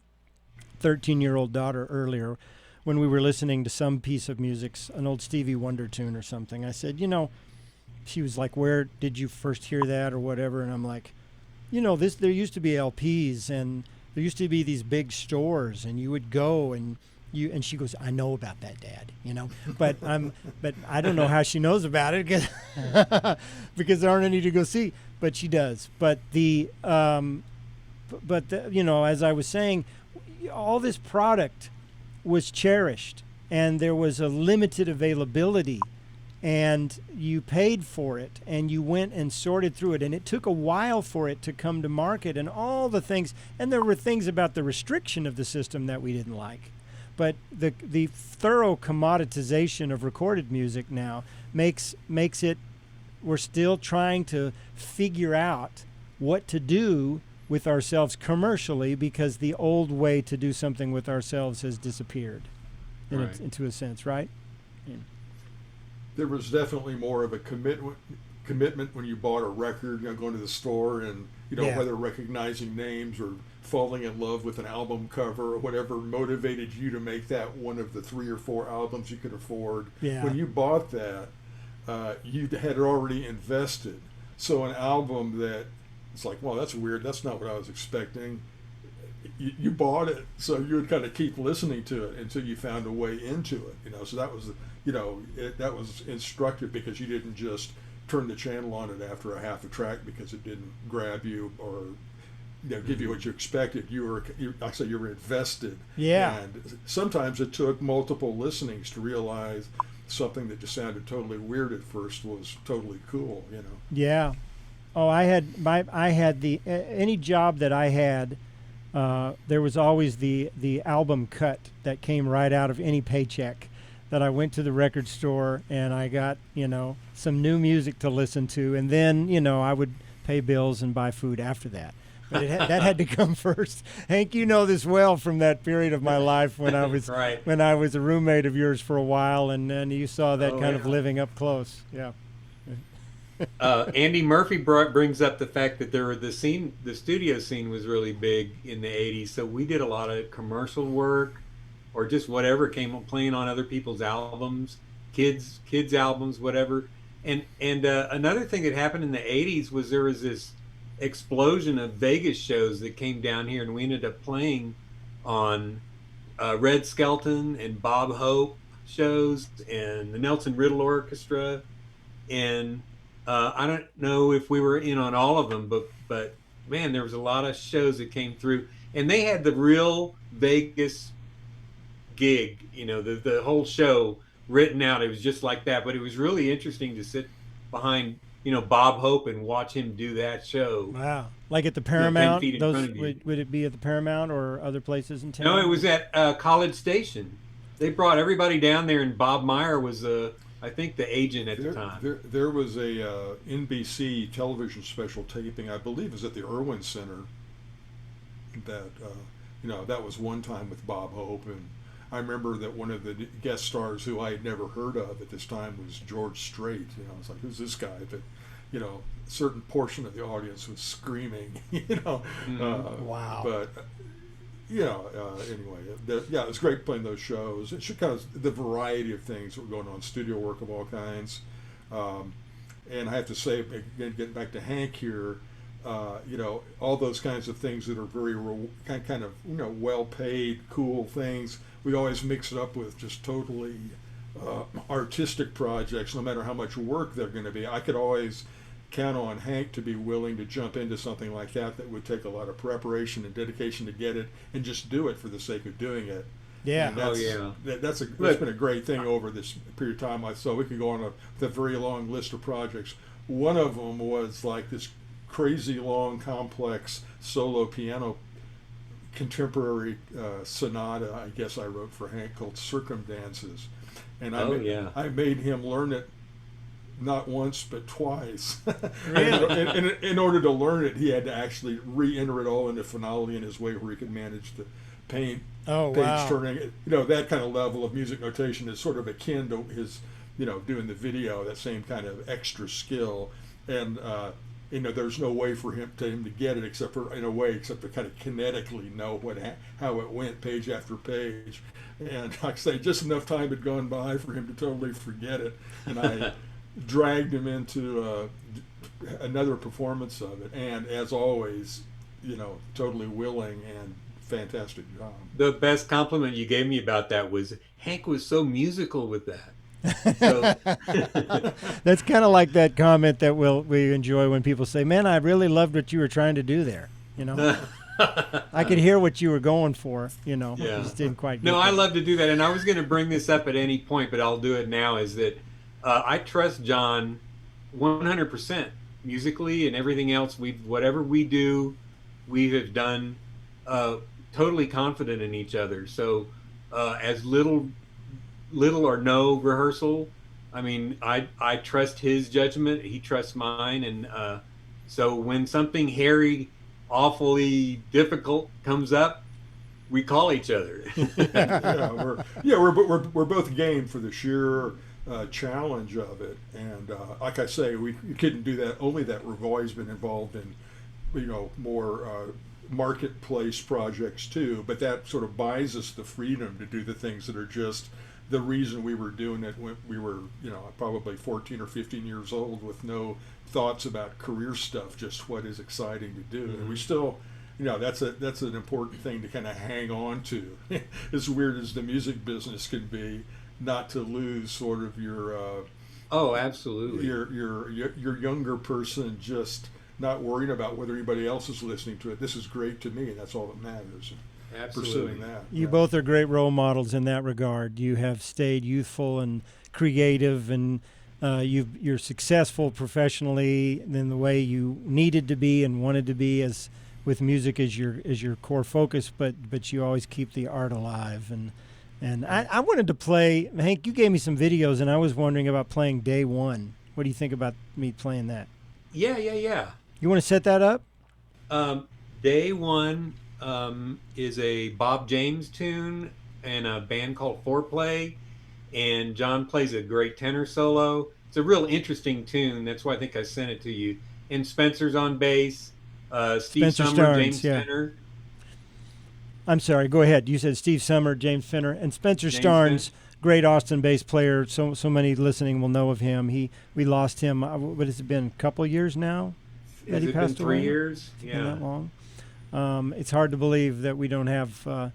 Speaker 1: 13-year-old daughter earlier when we were listening to some piece of music, an old Stevie Wonder tune or something. I said, she was like, "Where did you first hear that?" or whatever. And I'm like, there used to be LPs and there used to be these big stores and you would go and she goes, "I know about that, Dad," but I don't know how she knows about it because there aren't any to go see, but she does. But as I was saying, all this product was cherished and there was a limited availability and you paid for it and you went and sorted through it and it took a while for it to come to market and all the things, and there were things about the restriction of the system that we didn't like, but the thorough commoditization of recorded music now makes it, we're still trying to figure out what to do with ourselves commercially because the old way to do something with ourselves has disappeared into a sense, right? Yeah.
Speaker 2: There was definitely more of a commitment when you bought a record, going to the store and whether recognizing names or falling in love with an album cover or whatever motivated you to make that one of the 3 or 4 albums you could afford.
Speaker 1: Yeah.
Speaker 2: When you bought that, you had already invested. So an album that it's like, well, that's weird. That's not what I was expecting. You bought it, so you would kind of keep listening to it until you found a way into it. So that was, that was instructive because you didn't just turn the channel on it after a half a track because it didn't grab you or give you what you expected. You were invested.
Speaker 1: Yeah.
Speaker 2: And sometimes it took multiple listenings to realize something that just sounded totally weird at first was totally cool.
Speaker 1: Yeah. Oh, I had any job that I had, there was always the album cut that came right out of any paycheck that I went to the record store and I got, some new music to listen to. And then, I would pay bills and buy food after that. But that had to come first. Hank, you know this well from that period of my life when I was
Speaker 3: Right.
Speaker 1: when I was a roommate of yours for a while, and then you saw that of living up close. Yeah.
Speaker 3: Andy Murphy brings up the fact that the studio scene was really big in the 80s. So we did a lot of commercial work or just whatever came playing on other people's albums, kids albums, whatever. And another thing that happened in the '80s was there was this explosion of Vegas shows that came down here, and we ended up playing on Red Skelton and Bob Hope shows and the Nelson Riddle Orchestra. And I don't know if we were in on all of them, but man, there was a lot of shows that came through, and they had the real Vegas gig, the whole show written out. It was just like that, but it was really interesting to sit behind, Bob Hope and watch him do that show.
Speaker 1: Wow. Like at the
Speaker 3: 10
Speaker 1: Paramount?
Speaker 3: feet in
Speaker 1: Those
Speaker 3: front of you.
Speaker 1: would it be at the Paramount or other places in town?
Speaker 3: No, it was at College Station. They brought everybody down there, and Bob Meyer was I think the agent at the time.
Speaker 2: There was a NBC television special taping, I believe it was at the Irwin Center, that that was one time with Bob Hope. And I remember that one of the guest stars who I had never heard of at this time was George Strait. I was like, who's this guy? But a certain portion of the audience was screaming.
Speaker 3: Mm-hmm.
Speaker 1: Wow.
Speaker 2: But anyway, it was great playing those shows. It should kind of the variety of things that were going on, studio work of all kinds. And I have to say, again, getting back to Hank here, all those kinds of things that are very kind of well-paid, cool things, we always mix it up with just totally artistic projects, no matter how much work they're going to be. I could always count on Hank to be willing to jump into something like that would take a lot of preparation and dedication to get it, and just do it for the sake of doing it.
Speaker 1: Yeah.
Speaker 2: And that's been a great thing over this period of time. So we could go on with a very long list of projects. One of them was like this crazy long, complex solo piano contemporary sonata, I guess I wrote for Hank, called Circumdances. And I made him learn it not once but twice.
Speaker 1: Really?
Speaker 2: in order to learn it, he had to actually re-enter it all into finale in his way where he could manage to paint page turning. That kind of level of music notation is sort of akin to his, doing the video, that same kind of extra skill. And there's no way for him to get it except to kind of kinetically know how it went page after page. And like I say, just enough time had gone by for him to totally forget it. And I dragged him into another performance of it. And as always, totally willing and fantastic job.
Speaker 3: The best compliment you gave me about that was Hank was so musical with that. So.
Speaker 1: That's kind of like that comment that we enjoy when people say, "Man, I really loved what you were trying to do there." I could hear what you were going for.
Speaker 3: Yeah.
Speaker 1: Just didn't quite.
Speaker 3: No, I love to do that, and I was going to bring this up at any point, but I'll do it now. Is that I trust John 100% musically and everything else. Whatever we do, we have done totally confident in each other. So as little or no rehearsal. I mean, I trust his judgment. He trusts mine. And so when something hairy, awfully difficult comes up, we call each other.
Speaker 2: We're both game for the sheer challenge of it. And like I say, we couldn't do that. Only that we've always been involved in, more marketplace projects too. But that sort of buys us the freedom to do the things that are just the reason we were doing it when we were, probably 14 or 15 years old with no thoughts about career stuff, just what is exciting to do. Mm-hmm. And we still, that's an important thing to kind of hang on to. As weird as the music business can be, not to lose sort of your
Speaker 3: absolutely
Speaker 2: your younger person, just not worrying about whether anybody else is listening to it. This is great to me, and that's all that matters.
Speaker 3: Absolutely.
Speaker 2: Pursuing that.
Speaker 1: You both are great role models in that regard. You have stayed youthful and creative, and you're successful professionally in the way you needed to be and wanted to be, as with music as your core focus. But you always keep the art alive. And I wanted to play, Hank. You gave me some videos, and I was wondering about playing Day One. What do you think about me playing that?
Speaker 3: Yeah.
Speaker 1: You want to set that up?
Speaker 3: Day One. Is a Bob James tune and a band called Foreplay, and John plays a great tenor solo. It's a real interesting tune. That's why I think I sent it to you. And Spencer's on bass, Steve
Speaker 1: Spencer
Speaker 3: Summer,
Speaker 1: Starnes,
Speaker 3: James Fenner.
Speaker 1: I'm sorry, go ahead. You said Steve Summer, James Fenner, and Spencer Starnes great Austin bass player. So many listening will know of him. We lost him. What has it been? A couple of years now that
Speaker 3: Has
Speaker 1: he
Speaker 3: it been
Speaker 1: passed
Speaker 3: 3
Speaker 1: away.
Speaker 3: years?
Speaker 1: Been
Speaker 3: Yeah.
Speaker 1: that long. It's hard to believe that we don't have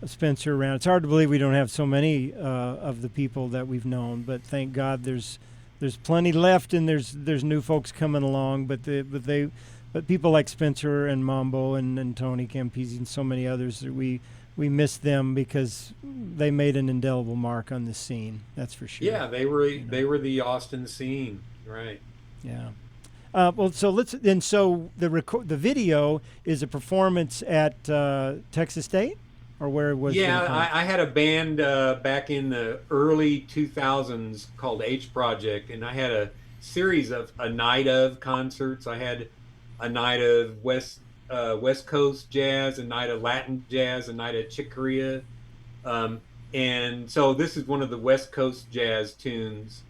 Speaker 1: Spencer around. It's hard to believe we don't have so many of the people that we've known. But thank God there's plenty left, and there's new folks coming along. But people like Spencer and Mambo and Tony Campisi and so many others, we miss them because they made an indelible mark on the scene. That's for sure.
Speaker 3: Yeah, they were the Austin scene, right?
Speaker 1: Yeah. Well, so the video is a performance at Texas State, or where was?
Speaker 3: Yeah, I had a band back in the early 2000s called H Project, and I had a series of a night of concerts. I had a night of West Coast jazz, a night of Latin jazz, a night of Chick Corea, and so this is one of the West Coast jazz tunes.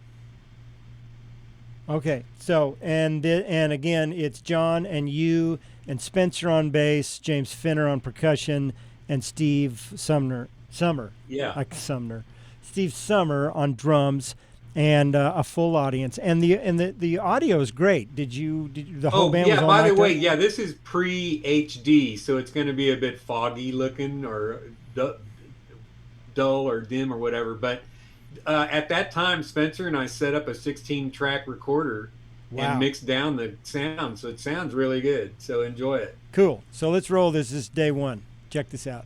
Speaker 1: Okay, so and again, it's John and you and Spencer on bass, James Finner on percussion, and Steve Summer.
Speaker 3: Yeah,
Speaker 1: Like Sumner, Steve Summer on drums, and a full audience. And the audio is great. Did the whole band?
Speaker 3: Yeah.
Speaker 1: Was all
Speaker 3: By the
Speaker 1: mic'd
Speaker 3: way,
Speaker 1: up?
Speaker 3: yeah, this is pre-HD, so it's going to be a bit foggy looking or dull or dim or whatever. But at that time, Spencer and I set up a 16-track recorder and mixed down the sound, so it sounds really good. So enjoy it.
Speaker 1: Cool. So let's roll this. This is day one. Check this out.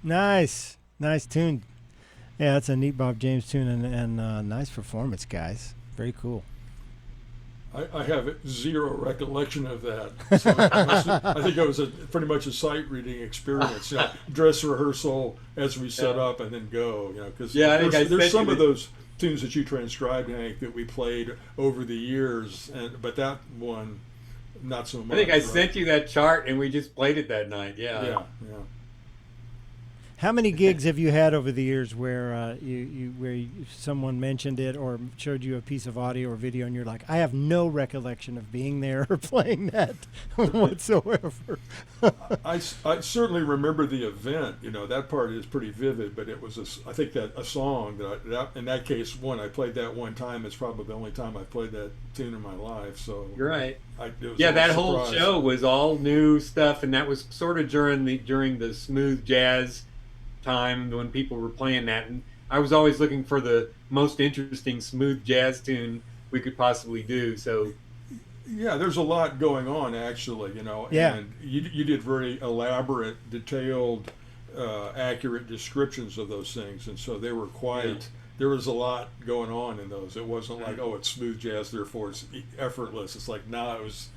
Speaker 1: Nice tune. Yeah, that's a neat Bob James tune, and nice performance, guys. Very cool.
Speaker 2: I have zero recollection of that. So I think it was pretty much a sight reading experience. Dress rehearsal as we set up and then go. Because there's some of those tunes that you transcribed, Hank, that we played over the years, but that one, not so much.
Speaker 3: I think I sent you that chart, and we just played it that night. Yeah.
Speaker 1: How many gigs have you had over the years where someone mentioned it or showed you a piece of audio or video and you're like, I have no recollection of being there or playing that whatsoever?
Speaker 2: I certainly remember the event. That part is pretty vivid, but it was I think that a song that in that case, I played that one time. It's probably the only time I played that tune in my life. So
Speaker 3: you're right.
Speaker 2: That
Speaker 3: whole show was all new stuff, and that was sort of during the smooth jazz time when people were playing that, and I was always looking for the most interesting smooth jazz tune we could possibly do. So
Speaker 2: there's a lot going on actually, and you did very elaborate, detailed, accurate descriptions of those things, and so they were quite there was a lot going on in those. It wasn't like, it's smooth jazz, therefore it's effortless. It's like, it was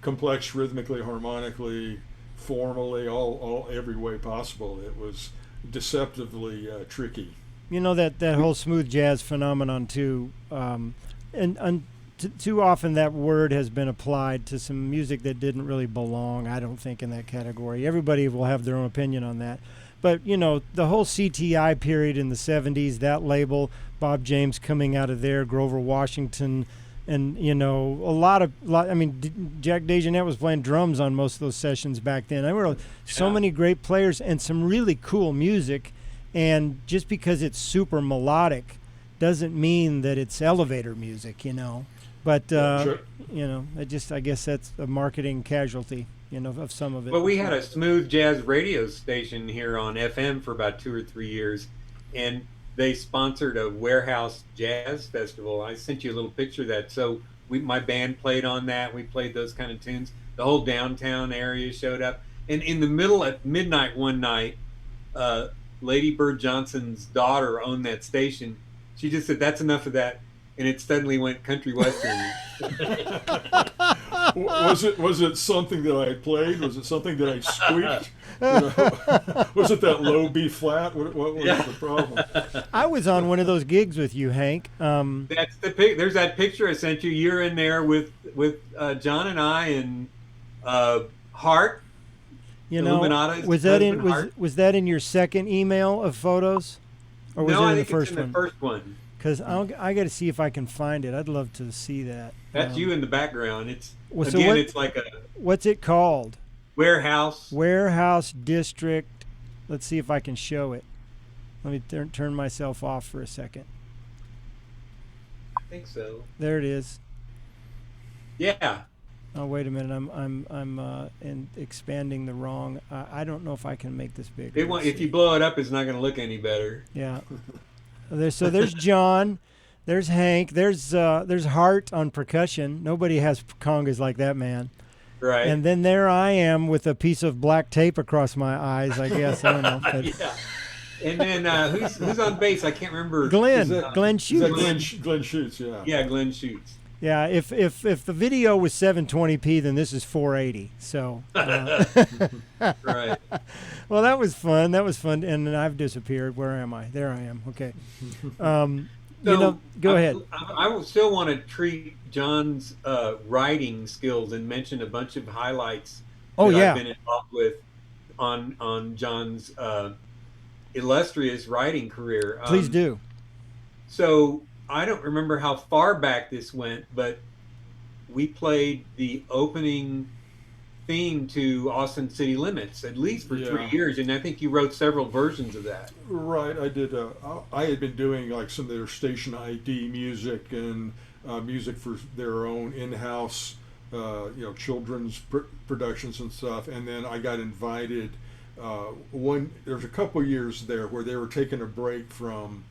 Speaker 2: complex rhythmically, harmonically, formally, all every way possible. It was deceptively tricky.
Speaker 1: That whole smooth jazz phenomenon too, and too often that word has been applied to some music that didn't really belong, I don't think, in that category. Everybody will have their own opinion on that. But, the whole CTI period in the 70s, that label, Bob James coming out of there, Grover Washington, and, Jack DeJohnette was playing drums on most of those sessions back then. There were so many great players and some really cool music. And just because it's super melodic doesn't mean that it's elevator music, But,
Speaker 2: sure.
Speaker 1: I guess that's a marketing casualty, of some of it.
Speaker 3: Well, we had a smooth jazz radio station here on FM for about 2 or 3 years, and they sponsored a warehouse jazz festival. I sent you a little picture of that. So my band played on that. We played those kind of tunes. The whole downtown area showed up. And in the middle at midnight one night, Lady Bird Johnson's daughter owned that station. She just said, "That's enough of that." And it suddenly went country western.
Speaker 2: Was it something that I played? Was it something that I squeaked? Was it that low B flat? What was the problem?
Speaker 1: I was on one of those gigs with you, Hank.
Speaker 3: That's the there's that picture I sent you. You're in there with John and I and Hart.
Speaker 1: Was that in your second email of photos, or was it in the first one?
Speaker 3: The first one.
Speaker 1: Because I got to see if I can find it. I'd love to see that.
Speaker 3: That's you in the background. It's it's like a.
Speaker 1: What's it called?
Speaker 3: Warehouse
Speaker 1: District. Let's see if I can show it. Let me turn myself off for a second.
Speaker 3: I think so.
Speaker 1: There it is.
Speaker 3: Yeah.
Speaker 1: Oh, wait a minute. I'm expanding the wrong. I don't know if I can make this bigger.
Speaker 3: If you blow it up, it's not going to look any better.
Speaker 1: Yeah. There's John, there's Hank, there's Hart on percussion. Nobody has congas like that man.
Speaker 3: Right.
Speaker 1: And then there I am with a piece of black tape across my eyes, I guess. I don't know.
Speaker 3: Yeah. And then who's on bass? I can't remember.
Speaker 1: Glenn Schutz.
Speaker 2: Glenn Schutz, yeah.
Speaker 3: Yeah, Glenn Schutz.
Speaker 1: Yeah, if the video was 720p, then this is 480. So.
Speaker 3: Right.
Speaker 1: Well, that was fun. And I've disappeared. Where am I? There I am. Okay. Go ahead.
Speaker 3: I will still want to treat John's writing skills and mention a bunch of highlights I've been involved with on John's illustrious writing career.
Speaker 1: Please do.
Speaker 3: So I don't remember how far back this went, but we played the opening theme to Austin City Limits at least for 3 years, and I think you wrote several versions of that.
Speaker 2: Right, I did. I had been doing like some of their station ID music and music for their own in-house, children's productions and stuff. And then I got invited. There's a couple years there where they were taking a break from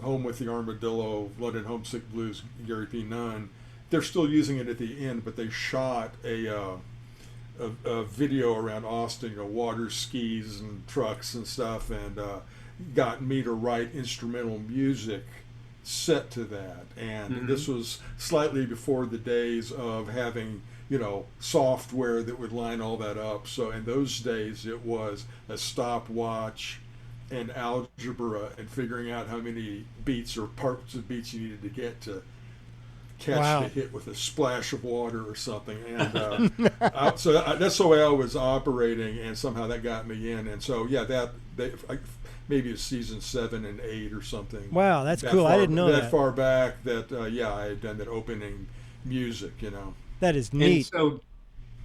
Speaker 2: Home with the Armadillo, London Homesick Blues, Gary P. Nunn. They're still using it at the end, but they shot a a video around Austin, water skis and trucks and stuff, and got me to write instrumental music set to that. And this was slightly before the days of having software that would line all that up. So in those days it was a stopwatch and algebra and figuring out how many beats or parts of beats you needed to get to catch the hit with a splash of water or something. And that's the way I was operating, and somehow that got me in. And so maybe it's season 7 and 8 or something.
Speaker 1: Wow, that's cool. I didn't know that
Speaker 2: far back. That I had done that opening music.
Speaker 1: That is neat.
Speaker 3: And so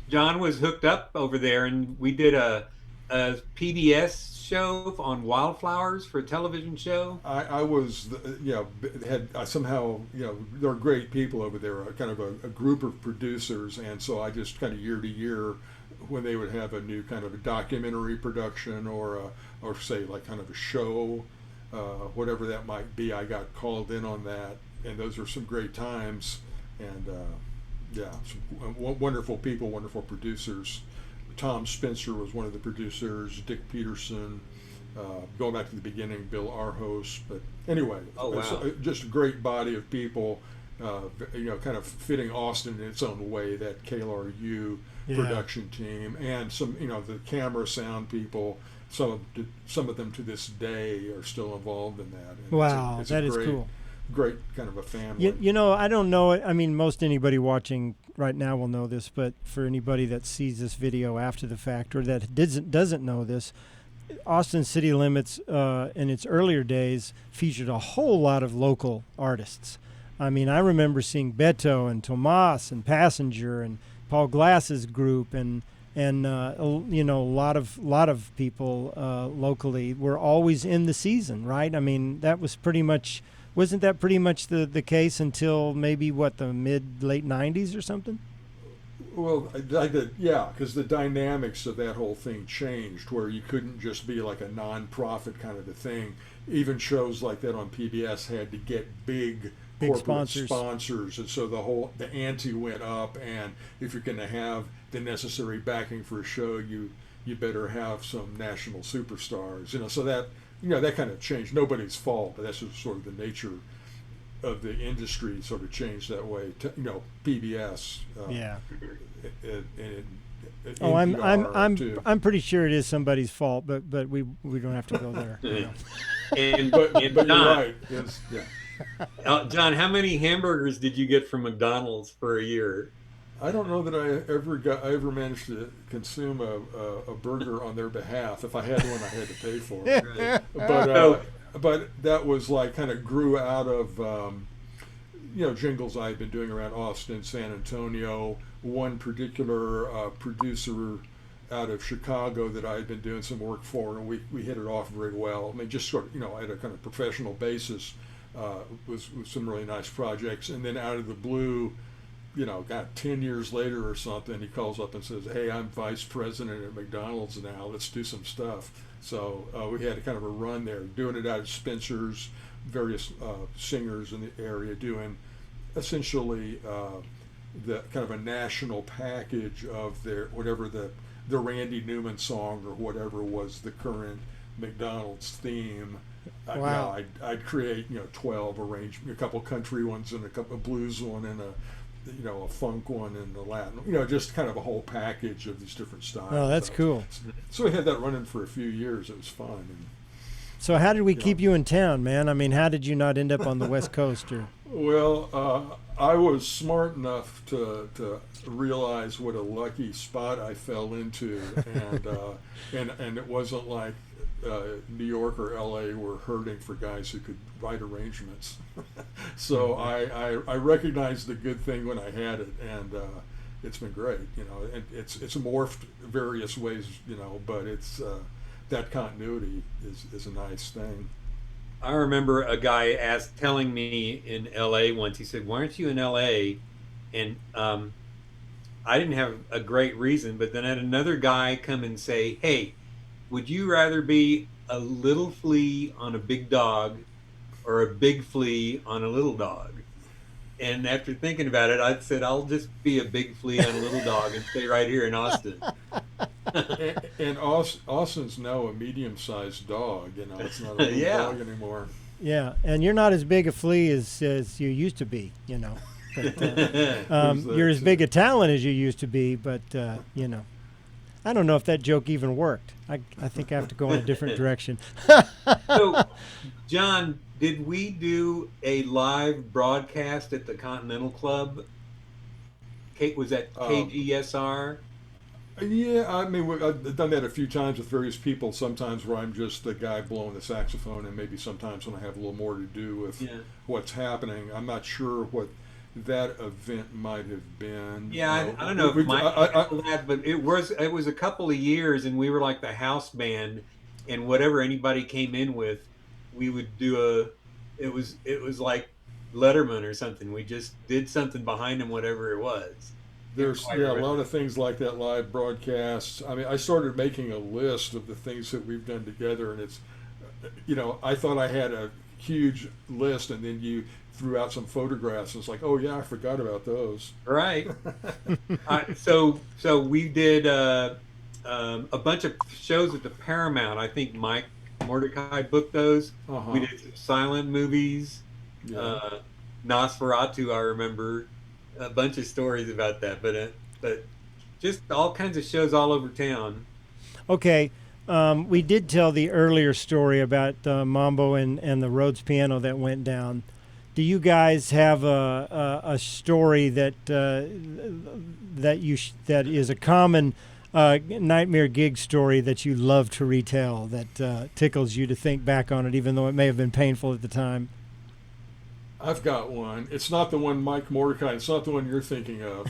Speaker 3: John was hooked up over there, and we did a PBS show on wildflowers for a television show.
Speaker 2: I was, had somehow, there are great people over there, kind of a group of producers, and so I just kind of year to year, when they would have a new kind of a documentary production or say like kind of a show, whatever that might be, I got called in on that, and those are some great times, and some wonderful people, wonderful producers. Tom Spencer was one of the producers, Dick Peterson, going back to the beginning, Bill Arhos. But anyway, just a great body of people, kind of fitting Austin in its own way, that KLRU production team, and some, the camera sound people, some of them to this day are still involved in that. And
Speaker 1: that is cool.
Speaker 2: Great kind of a family.
Speaker 1: I don't know. I mean, most anybody watching right now will know this, but for anybody that sees this video after the fact or that doesn't know this, Austin City Limits in its earlier days featured a whole lot of local artists. I mean, I remember seeing Beto and Tomas and Passenger and Paul Glass's group and a lot of people locally were always in the season, right? I mean, that was pretty much. Wasn't that pretty much the case until maybe, the late 90s or something?
Speaker 2: Well, because the dynamics of that whole thing changed, where you couldn't just be like a non-profit kind of a thing. Even shows like that on PBS had to get big corporate sponsors, and so the ante went up, and if you're going to have the necessary backing for a show, you better have some national superstars, so that that kind of changed. Nobody's fault, but that's just sort of the nature of the industry. Sort of changed that way. PBS.
Speaker 1: I'm pretty sure it is somebody's fault, but we don't have to go there.
Speaker 2: But you're right.
Speaker 3: John, how many hamburgers did you get from McDonald's for a year?
Speaker 2: I don't know that I ever managed to consume a burger on their behalf. If I had one, I had to pay for it. But that was like kind of grew out of jingles I had been doing around Austin, San Antonio. One particular producer out of Chicago that I had been doing some work for, and we hit it off very well. I mean, just sort of at a kind of professional basis, with some really nice projects. And then out of the blue, 10 years later or something, he calls up and says, "Hey, I'm vice president at McDonald's now. Let's do some stuff." So we had kind of a run there, doing it out of Spencer's, various singers in the area doing essentially the kind of a national package of their whatever the Randy Newman song or whatever was the current McDonald's theme.
Speaker 1: Wow.
Speaker 2: I'd create 12 arrangements, a couple country ones and a couple blues one and a funk one and a Latin, just kind of a whole package of these different styles.
Speaker 1: Oh, that's cool.
Speaker 2: So we had that running for a few years. It was fun. And,
Speaker 1: so how did we keep you in town, man? I mean, how did you not end up on the West Coast?
Speaker 2: Well, I was smart enough to realize what a lucky spot I fell into, and it wasn't like New York or LA were hurting for guys who could write arrangements. So I recognized the good thing when I had it, and it's been great, and it's morphed various ways, but it's that continuity is a nice thing.
Speaker 3: I remember a guy telling me in LA once, he said, "Why aren't you in LA?" And I didn't have a great reason, but then I had another guy come and say, "Hey, would you rather be a little flea on a big dog or a big flea on a little dog?" And after thinking about it, I said, I'll just be a big flea on a little dog and stay right here in Austin.
Speaker 2: And Austin's now a medium-sized dog. You know, it's not a little dog anymore.
Speaker 1: Yeah, and you're not as big a flea as you used to be, you know. But, you're as big a talent as you used to be, but, you know. I don't know if that joke even worked. I think I have to go in a different direction.
Speaker 3: So, John, did we do a live broadcast at the Continental Club? Was that KGSR?
Speaker 2: Yeah, I mean, I've done that a few times with various people. Sometimes where I'm just the guy blowing the saxophone, and maybe sometimes when I have a little more to do with what's happening. I'm not sure what that event might have been.
Speaker 3: Yeah, I don't know if Mike but it was a couple of years, and we were like the house band, and whatever anybody came in with, we would do it was like Letterman or something. We just did something behind him, whatever it was.
Speaker 2: There's a lot of things like that, live broadcasts. I mean, I started making a list of the things that we've done together, and it's, you know, I thought I had a huge list, and then you threw out some photographs. It's like, oh yeah, I forgot about those.
Speaker 3: Right. So we did a bunch of shows at the Paramount. I think Mike Mordecai booked those. We did some silent movies. Nosferatu, I remember. A bunch of stories about that, but just all kinds of shows all over town.
Speaker 1: Okay, we did tell the earlier story about Mambo and the Rhodes piano that went down. Do you guys have a story that is a common nightmare gig story that you love to retell, that tickles you to think back on it, even though it may have been painful at the time?
Speaker 2: I've got one. It's not the one Mike Mordecai. It's not the one you're thinking of.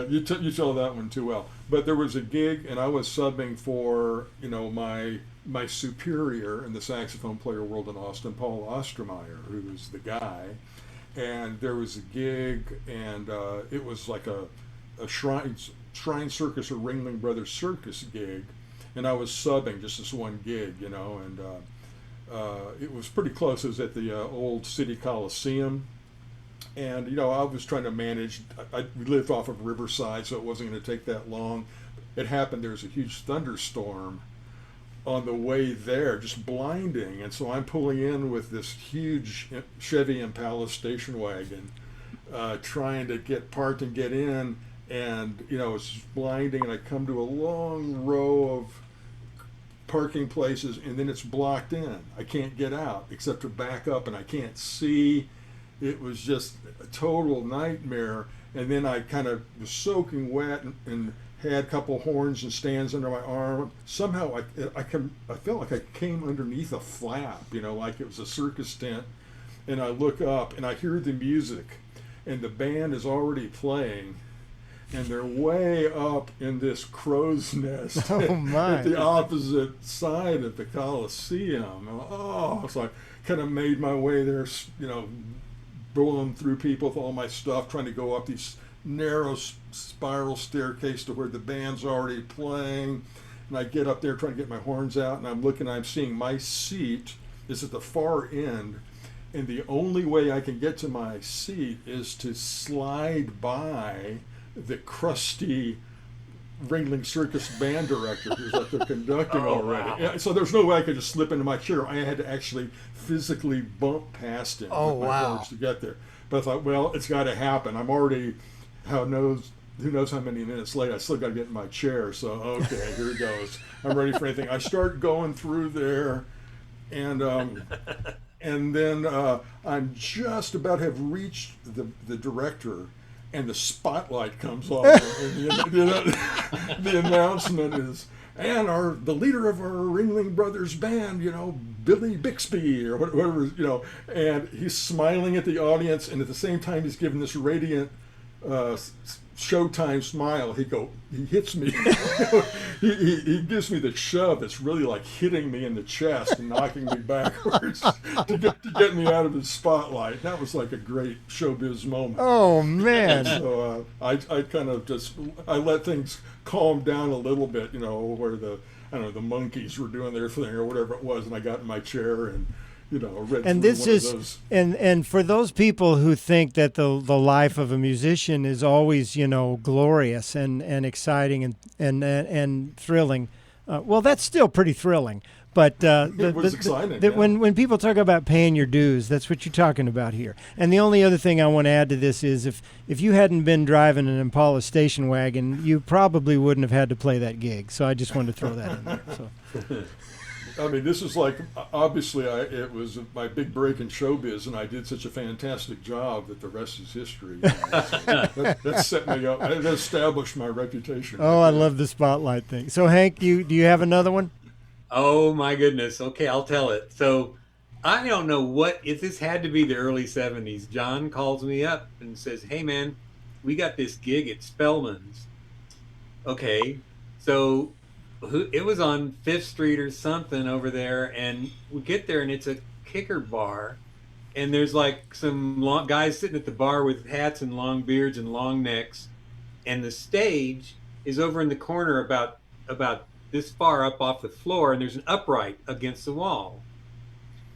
Speaker 2: You tell that one too well. But there was a gig, and I was subbing for, you know, my superior in the saxophone player world in Austin, Paul Ostermeyer, who was the guy. And there was a gig, and it was like a Shrine Circus or Ringling Brothers Circus gig, and I was subbing just this one gig, you know, and it was pretty close. It was at the old City Coliseum, and you know, I was trying to manage. We lived off of Riverside, so it wasn't going to take that long. It happened. There was a huge thunderstorm on the way there, just blinding, and so I'm pulling in with this huge Chevy Impala station wagon, trying to get parked and get in, and you know, it's blinding, and I come to a long row of parking places, and then it's blocked in. I can't get out except to back up, and I can't see. It was just a total nightmare. And then I kind of was soaking wet and had a couple horns and stands under my arm. Somehow I felt like I came underneath a flap, you know, like it was a circus tent. And I look up and I hear the music, and the band is already playing. And they're way up in this crow's nest at the opposite side of the Coliseum. Oh, so I kind of made my way there, you know, rolling through people with all my stuff, trying to go up these narrow spiral staircase to where the band's already playing. And I get up there trying to get my horns out, and I'm seeing my seat is at the far end. And the only way I can get to my seat is to slide by the crusty Ringling Circus band director who's up there conducting already. Wow. So there's no way I could just slip into my chair. I had to actually physically bump past him with my horns to get there. But I thought, well, it's got to happen. I'm already, who knows how many minutes late. I still got to get in my chair. So, okay, here it goes. I'm ready for anything. I start going through there, and then I'm just about to have reached the director, and the spotlight comes off, and the announcement is, and the leader of our Ringling Brothers band, you know, Billy Bixby or whatever, you know, and he's smiling at the audience, and at the same time he's giving this radiant Showtime smile. He hits me. he gives me the shove that's really like hitting me in the chest and knocking me backwards to get me out of the spotlight. That was like a great showbiz moment.
Speaker 1: Oh man!
Speaker 2: So I kind of I let things calm down a little bit, you know, where the monkeys were doing their thing or whatever it was, and I got in my chair and read
Speaker 1: And
Speaker 2: through
Speaker 1: this
Speaker 2: one
Speaker 1: is
Speaker 2: of those.
Speaker 1: and for those people who think that the life of a musician is always glorious and exciting and thrilling, well, that's still pretty thrilling. But
Speaker 2: It was exciting. Yeah.
Speaker 1: when people talk about paying your dues, that's what you're talking about here. And the only other thing I want to add to this is if you hadn't been driving an Impala station wagon, you probably wouldn't have had to play that gig. So I just wanted to throw that in there. So.
Speaker 2: I mean, this is like, obviously, it was my big break in showbiz, and I did such a fantastic job that the rest is history. So that set me up. That established my reputation.
Speaker 1: Oh, I love the spotlight thing. So, Hank, do you have another one?
Speaker 3: Oh my goodness. Okay, I'll tell it. So I don't know if this had to be the early 70s. John calls me up and says, "Hey man, we got this gig at Spellman's." Okay. So it was on 5th Street or something over there, and we get there and it's a kicker bar, and there's like some guys sitting at the bar with hats and long beards and long necks, and the stage is over in the corner about this far up off the floor, and there's an upright against the wall.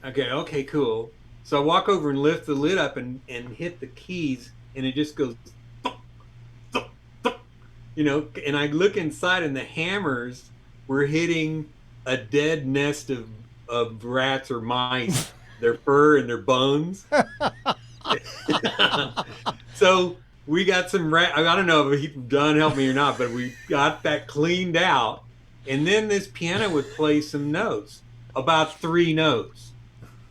Speaker 3: Okay, cool. So I walk over and lift the lid up and hit the keys, and it just goes thump, thump, thump, and I look inside, and the hammers were hitting a dead nest of rats or mice, their fur and their bones. So we got some I don't know if Don helped me or not, but we got that cleaned out. And then this piano would play some notes, about 3 notes.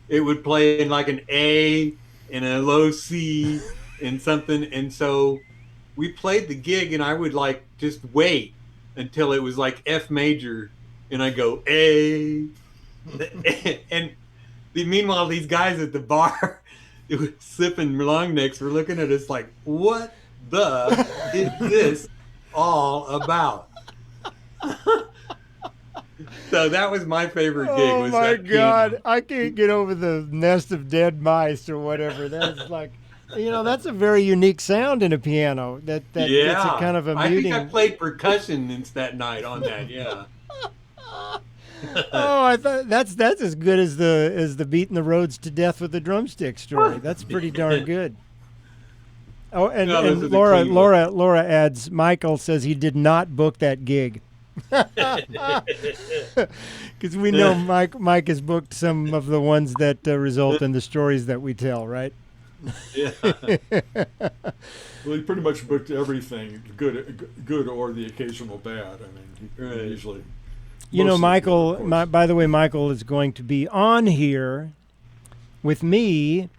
Speaker 3: It would play in like an A and a low C and something. And so we played the gig, and I would like just wait until it was like F major, and I go A. And meanwhile, these guys at the bar, sipping long necks, were looking at us like, what the is this all about? So that was my favorite gig.
Speaker 1: Oh my God.
Speaker 3: Piano.
Speaker 1: I can't get over the nest of dead mice or whatever. That's like, that's a very unique sound in a piano. That
Speaker 3: Yeah.
Speaker 1: gets a kind of a muting.
Speaker 3: I think I played percussion that night on that. Yeah.
Speaker 1: Oh, I thought that's as good as the beating the roads to death with the drumstick story. That's pretty darn good. Oh, and Laura adds, Michael says he did not book that gig. Because we know Mike has booked some of the ones that result in the stories that we tell, right?
Speaker 3: Yeah.
Speaker 2: Well, he pretty much booked everything, good or the occasional bad. I mean, he usually.
Speaker 1: Michael. By the way, Michael is going to be on here with me.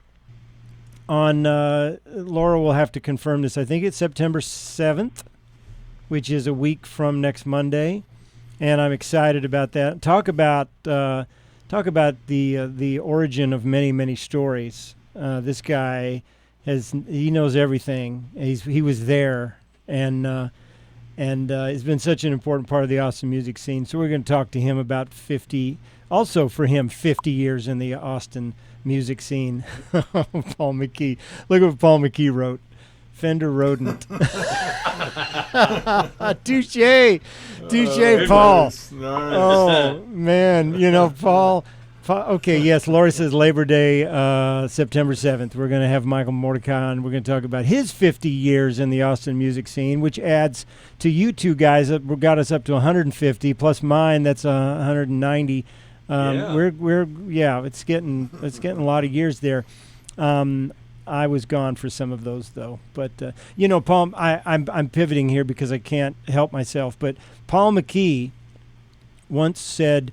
Speaker 1: On Laura will have to confirm this. I think it's September 7th. Which is a week from next Monday, and I'm excited about that. Talk about the origin of many stories. This guy he knows everything. He was there, and has been such an important part of the Austin music scene. So we're going to talk to him about 50 years in the Austin music scene. Paul McKee. Look what Paul McKee wrote. Fender Rodent. Touche, Paul.
Speaker 2: Nice.
Speaker 1: Oh man, Paul. Okay, yes. Laura says Labor Day, September 7th. We're going to have Michael Mordecai on. We're going to talk about his 50 years in the Austin music scene, which adds to you two guys that got us up to 150 plus mine. That's 190. It's getting a lot of years there. I was gone for some of those, though. But, Paul, I'm pivoting here because I can't help myself. But Paul McKee once said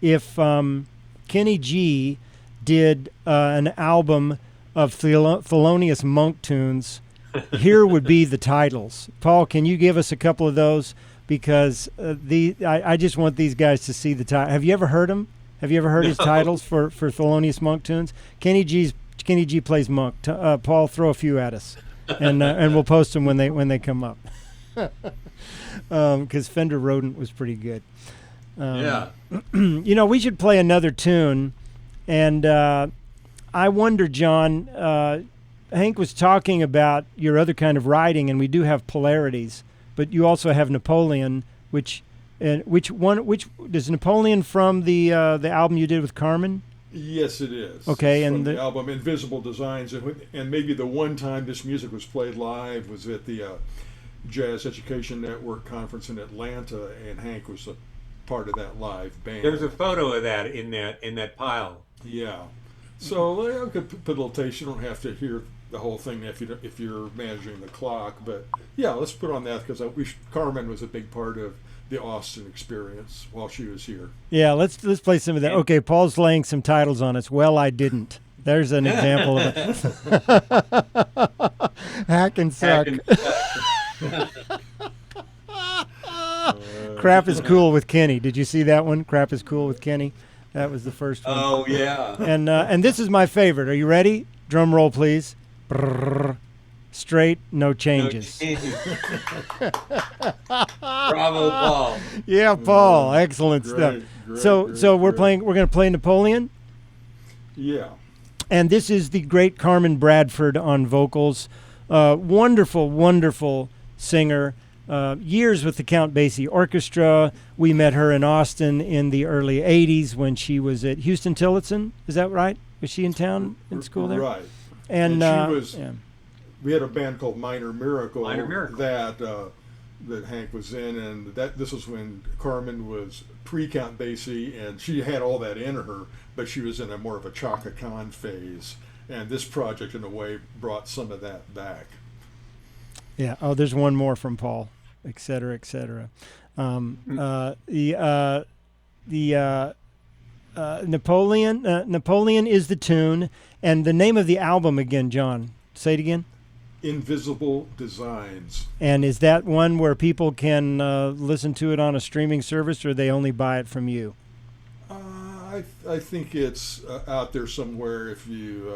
Speaker 1: if Kenny G did an album of Thelonious Monk tunes, here would be the titles. Paul, can you give us a couple of those? Because I just want these guys to see the title. Have you ever heard them? Have you ever heard his titles for Thelonious Monk tunes? Kenny G plays Monk. Paul, throw a few at us, and we'll post them when they come up. Because Fender Rodent was pretty good. We should play another tune, and I wonder, John. Hank was talking about your other kind of writing, and we do have polarities, but you also have Napoleon, which does Napoleon from the album you did with Carmen?
Speaker 2: Yes, it is.
Speaker 1: Okay,
Speaker 2: It's
Speaker 1: and
Speaker 2: from
Speaker 1: the
Speaker 2: album Invisible Designs, and maybe the one time this music was played live was at the Jazz Education Network conference in Atlanta, and Hank was a part of that live band.
Speaker 3: There's a photo of that in that pile.
Speaker 2: Yeah. So I could put a little taste. You don't have to hear the whole thing if you're managing the clock, but yeah, let's put on that because Carmen was a big part of the Austin experience while she was here.
Speaker 1: Yeah, let's play some of that. Okay, Paul's laying some titles on us. Well, I didn't. There's an example of it. Hack and suck. Crap is cool with Kenny. Did you see that one? Crap is cool with Kenny. That was the first one.
Speaker 3: Oh yeah.
Speaker 1: And this is my favorite. Are you ready? Drum roll, please. Brrr. Straight, no changes.
Speaker 3: No changes. Bravo, Paul.
Speaker 1: Yeah, Paul. Excellent stuff.
Speaker 2: Great,
Speaker 1: So we're going to play Napoleon.
Speaker 2: Yeah.
Speaker 1: And this is the great Carmen Bradford on vocals. Wonderful, wonderful singer. Years with the Count Basie Orchestra. We met her in Austin in the early 80s when she was at Houston Tillotson. Is that right? Was she in town in school there?
Speaker 2: Right.
Speaker 1: And
Speaker 2: she was.
Speaker 1: Yeah.
Speaker 2: We had a band called Minor Miracle,
Speaker 3: Miracle.
Speaker 2: that Hank was in, and this was when Carmen was pre-Count Basie, and she had all that in her, but she was in a more of a Chaka Khan phase, and this project in a way brought some of that back.
Speaker 1: Yeah. Oh, there's one more from Paul, et cetera, et cetera. Napoleon is the tune, and the name of the album again, John. Say it again.
Speaker 2: Invisible Designs.
Speaker 1: And is that one where people can listen to it on a streaming service, or they only buy it from you?
Speaker 2: I think it's out there somewhere if you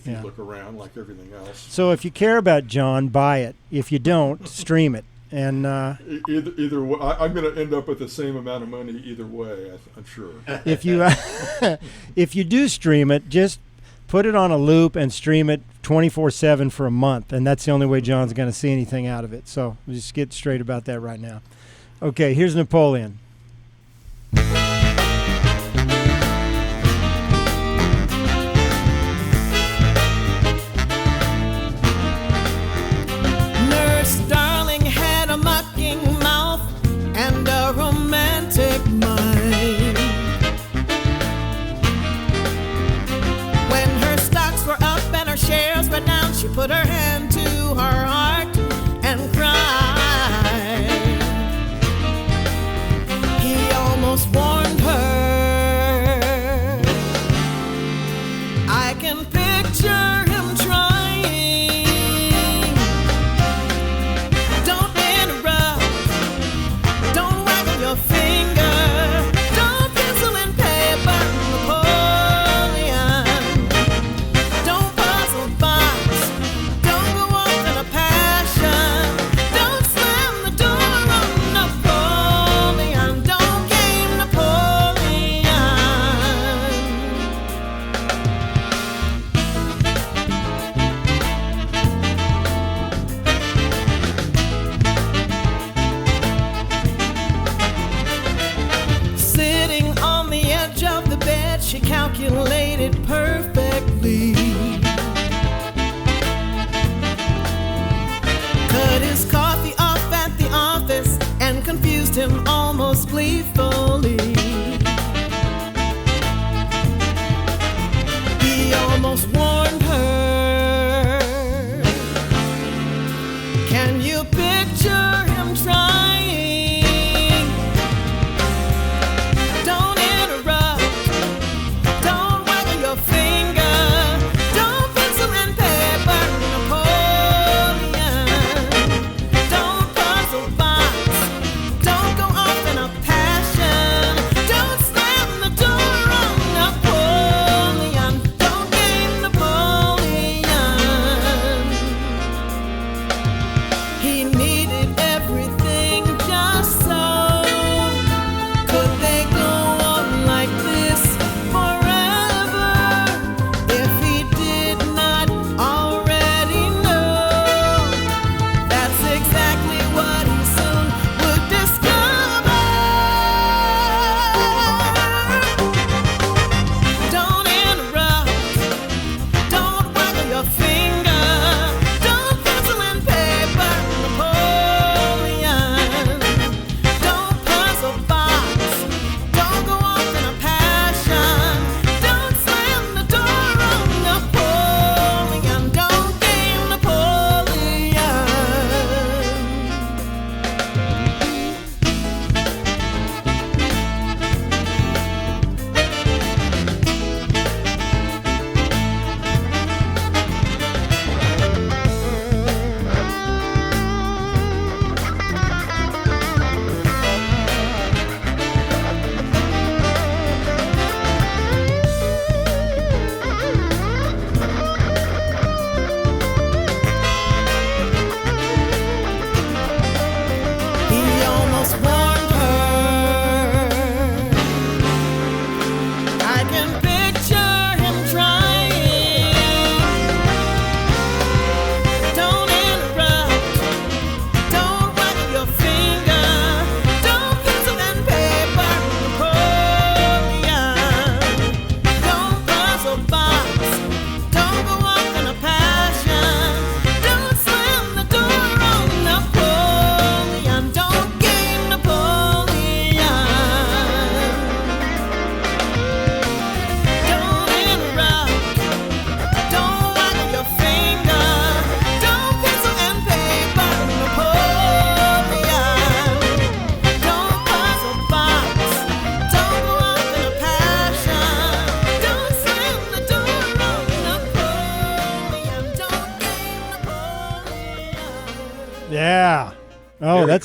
Speaker 1: Yeah.
Speaker 2: look around, like everything else.
Speaker 1: So if you care about John, buy it. If you don't, stream it. And
Speaker 2: Either way, I'm going to end up with the same amount of money either way. I'm sure.
Speaker 1: if you if you do stream it, just put it on a loop and stream it 24/7 for a month, and that's the only way John's going to see anything out of it. So we'll just get straight about that right now. Okay, here's Napoleon.
Speaker 4: Nurse Darling had a mocking mouth and a romantic mind. When her stocks were up and her shares were down, she put her hand to her heart and cried. He almost warned her. I can picture him trying. Don't interrupt. Don't waggle your finger. Don't pencil and paper, Napoleon. Don't puzzle box. Don't go off in a passion. Don't slam the door on Napoleon. Don't game Napoleon. Sitting on the edge of the bed, she calculated perfectly. Cut his coffee off at the office and confused him almost gleefully. He almost warned her. Can you picture him trying? Don't interrupt. Don't waggle your finger. Don't pencil and paper, Napoleon. Don't puzzle box. Don't go off in a passion.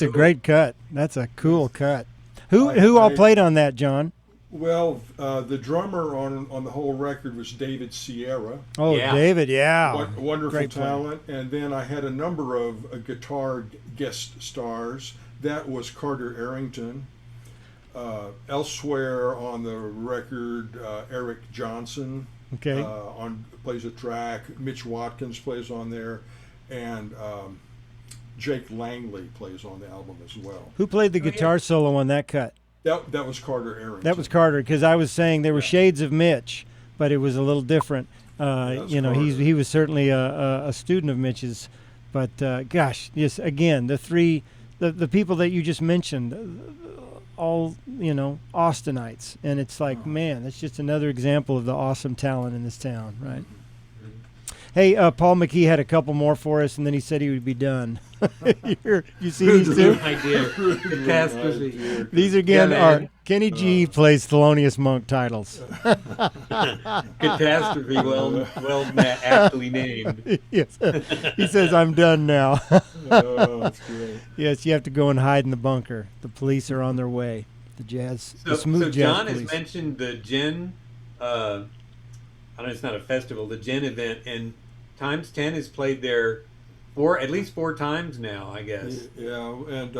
Speaker 1: that's
Speaker 3: cool.
Speaker 1: a great cut. That's a cool cut. Who all played on that, John?
Speaker 2: Well, the drummer on the whole record was David Sierra.
Speaker 1: Oh,
Speaker 3: Yeah.
Speaker 1: David, yeah.
Speaker 2: Wonderful
Speaker 1: Great player.
Speaker 2: talent. And then I had a number of guitar guest stars. That was Carter Arrington. Elsewhere on the record, Eric Johnson
Speaker 1: Okay.
Speaker 2: plays a track. Mitch Watkins plays on there. And Jake Langley plays on the album as well.
Speaker 1: Who played the guitar solo on that cut?
Speaker 2: That was Carter Arrington.
Speaker 1: That was Carter, because I was saying there were shades of Mitch, but it was a little different.
Speaker 2: That's
Speaker 1: You know,
Speaker 2: Carter.
Speaker 1: he was certainly a student of Mitch's, but gosh, yes, again, the people that you just mentioned, all, you know, Austinites, and it's like, man, that's just another example of the awesome talent in this town, right? Hey, Paul McKee had a couple more for us, and then he said he would be done. You see these two?
Speaker 3: idea. Catastrophe.
Speaker 1: These again
Speaker 3: Yeah,
Speaker 1: are
Speaker 3: man.
Speaker 1: Kenny G plays Thelonious Monk titles.
Speaker 3: Catastrophe. Well, aptly named.
Speaker 1: Yes. He says, I'm done now.
Speaker 2: Oh, that's great.
Speaker 1: Yes, you have to go and hide in the bunker. The police are on their way. The smooth jazz
Speaker 3: John
Speaker 1: police.
Speaker 3: has mentioned the Gin. I know it's not a festival. The Gin event, and Times 10 has played there at least four times now, I guess.
Speaker 2: Yeah, and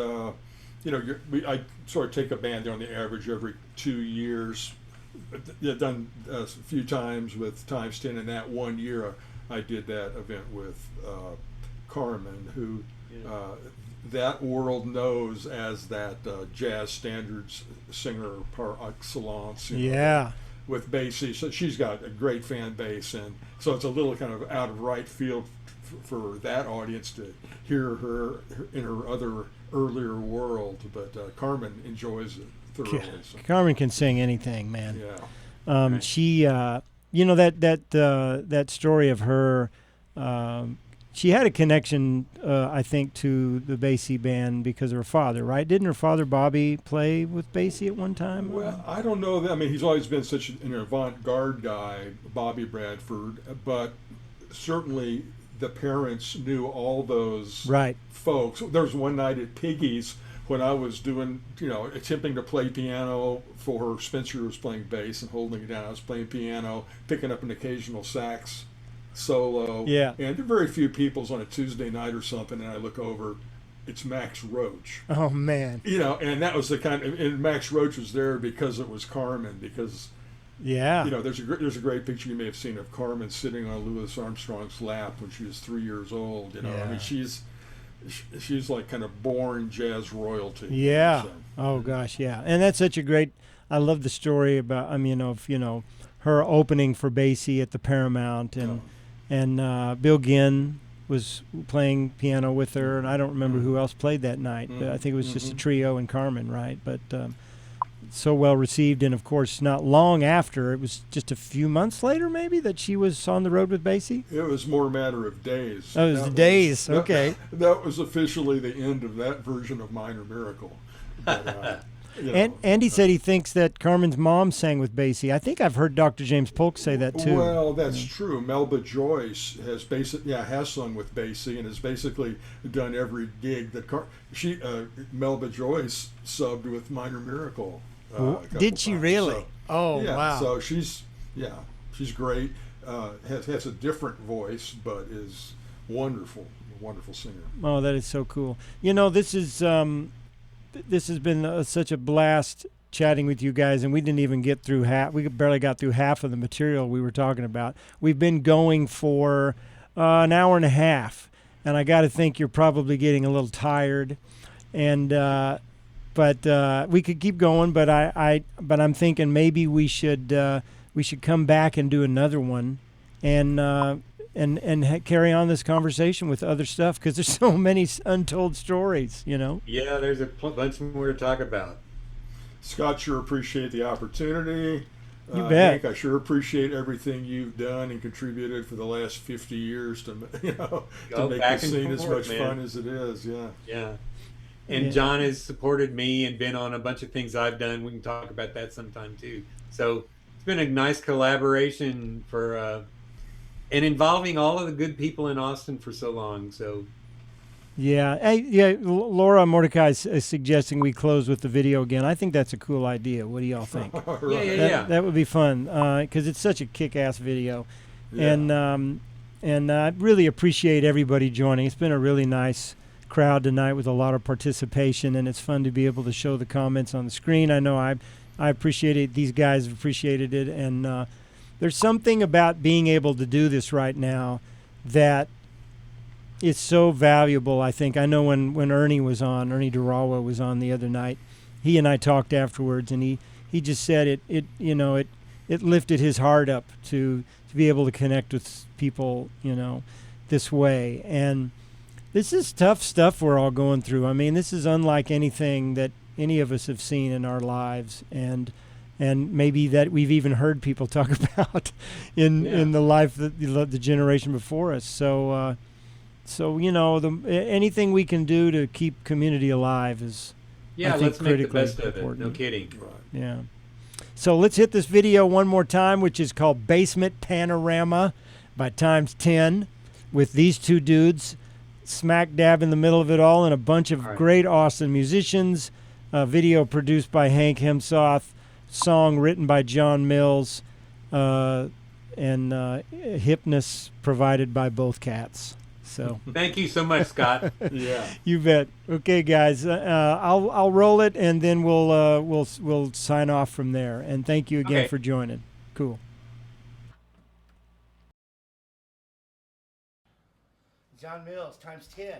Speaker 2: you know, I sort of take a band there on the average every 2 years. I've done a few times with Times 10, and that 1 year I did that event with Carmen, who that world knows as that jazz standards singer par excellence. You know,
Speaker 1: Yeah.
Speaker 2: with Basie, so she's got a great fan base, and so it's a little kind of out of right field for that audience to hear her in her other earlier world, but Carmen enjoys it thoroughly. So,
Speaker 1: Carmen can sing anything, man.
Speaker 2: yeah.
Speaker 3: Right.
Speaker 1: She, you know, that story of her, she had a connection, I think, to the Basie band because of her father, right? Didn't her father, Bobby, play with Basie at one time?
Speaker 2: Well, I don't know that. I mean, he's always been such an avant-garde guy, Bobby Bradford, but certainly the parents knew all those
Speaker 1: Right.
Speaker 2: folks. There was one night at Piggy's when I was doing, you know, attempting to play piano for her. Spencer was playing bass and holding it down. I was playing piano, picking up an occasional sax solo.
Speaker 1: Yeah.
Speaker 2: And there are very few people's on a Tuesday night or something, and I look over, it's Max Roach.
Speaker 1: Oh, man.
Speaker 2: You know, and that was the kind of, and Max Roach was there because it was Carmen, because,
Speaker 1: Yeah.
Speaker 2: you know, there's a great picture you may have seen of Carmen sitting on Louis Armstrong's lap when she was 3 years old. You know,
Speaker 1: Yeah.
Speaker 2: I mean, she's like kind of born jazz royalty.
Speaker 1: Yeah.
Speaker 2: So,
Speaker 1: Oh gosh, yeah. And that's such a great. I love the story about. I mean, of her opening for Basie at the Paramount, and Bill Ginn was playing piano with her, and I don't remember who else played that night. I think it was just a trio and Carmen, right? But so well received, and of course, not long after, it was just a few months later, maybe, that she was on the road with Basie.
Speaker 2: it was more a matter of days.
Speaker 1: Oh, it was
Speaker 2: That
Speaker 1: days. Okay.
Speaker 2: That was officially the end of that version of Minor Miracle. But, you know,
Speaker 1: And Andy said he thinks that Carmen's mom sang with Basie. I think I've heard Dr. James Polk say that too.
Speaker 2: Well, that's true. Melba Joyce has sung with Basie and has basically done every gig that Melba Joyce subbed with Minor Miracle. A couple
Speaker 1: Did she
Speaker 2: times.
Speaker 1: really?
Speaker 2: So,
Speaker 1: Oh,
Speaker 2: yeah,
Speaker 1: wow.
Speaker 2: So she's great. Has a different voice, but is wonderful singer.
Speaker 1: Oh, that is so cool. You know, this has been such a blast chatting with you guys, and we didn't even get through half. We barely got through half of the material we were talking about. We've been going for an hour and a half, and I got to think you're probably getting a little tired. And but we could keep going. But I'm thinking maybe we should come back and do another one, and carry on this conversation with other stuff, because there's so many untold stories, you know.
Speaker 3: Yeah, there's a bunch more to talk about.
Speaker 2: Scott, sure appreciate the opportunity.
Speaker 1: You bet.
Speaker 2: Hank, I sure appreciate everything you've done and contributed for the last 50 years to
Speaker 3: Go
Speaker 2: make
Speaker 3: back
Speaker 2: the scene
Speaker 3: and
Speaker 2: as
Speaker 3: forth,
Speaker 2: much
Speaker 3: man.
Speaker 2: fun as it is. Yeah.
Speaker 3: Yeah. And
Speaker 1: Yeah.
Speaker 3: John has supported me and been on a bunch of things I've done. We can talk about that sometime too. So it's been a nice collaboration and involving all of the good people in Austin for so long. So
Speaker 1: Yeah. Hey, yeah. Laura Mordecai is suggesting we close with the video again. I think that's a cool idea. What do y'all think? That would be fun because it's such a kick-ass video, and I really appreciate everybody joining. It's been a really nice crowd tonight with a lot of participation, and it's fun to be able to show the comments on the screen. I know I appreciate it. These guys have appreciated it, and there's something about being able to do this right now that is so valuable, I think. I know when Ernie Durawa was on the other night, he and I talked afterwards, and he just said it lifted his heart up to be able to connect with people, this way. And this is tough stuff we're all going through. I mean, this is unlike anything that any of us have seen in our lives, and maybe that we've even heard people talk about in the life that the generation before us. So anything we can do to keep community alive is, I think,
Speaker 3: let's make the
Speaker 1: critically
Speaker 3: best of it.
Speaker 1: important.
Speaker 3: No kidding.
Speaker 2: Right.
Speaker 1: Yeah. So let's hit this video one more time, which is called Basement Panorama by Times 10, with these two dudes smack dab in the middle of it all, and a bunch of great, awesome musicians. Video produced by Hank Hehmsoth, song written by John Mills, and hypnus provided by both cats. So
Speaker 3: Thank you so much, Scott.
Speaker 2: Yeah.
Speaker 1: you bet. Okay, guys, I'll roll it, and then we'll sign off from there. And thank you again for joining. Cool.
Speaker 5: John Mills, Times 10.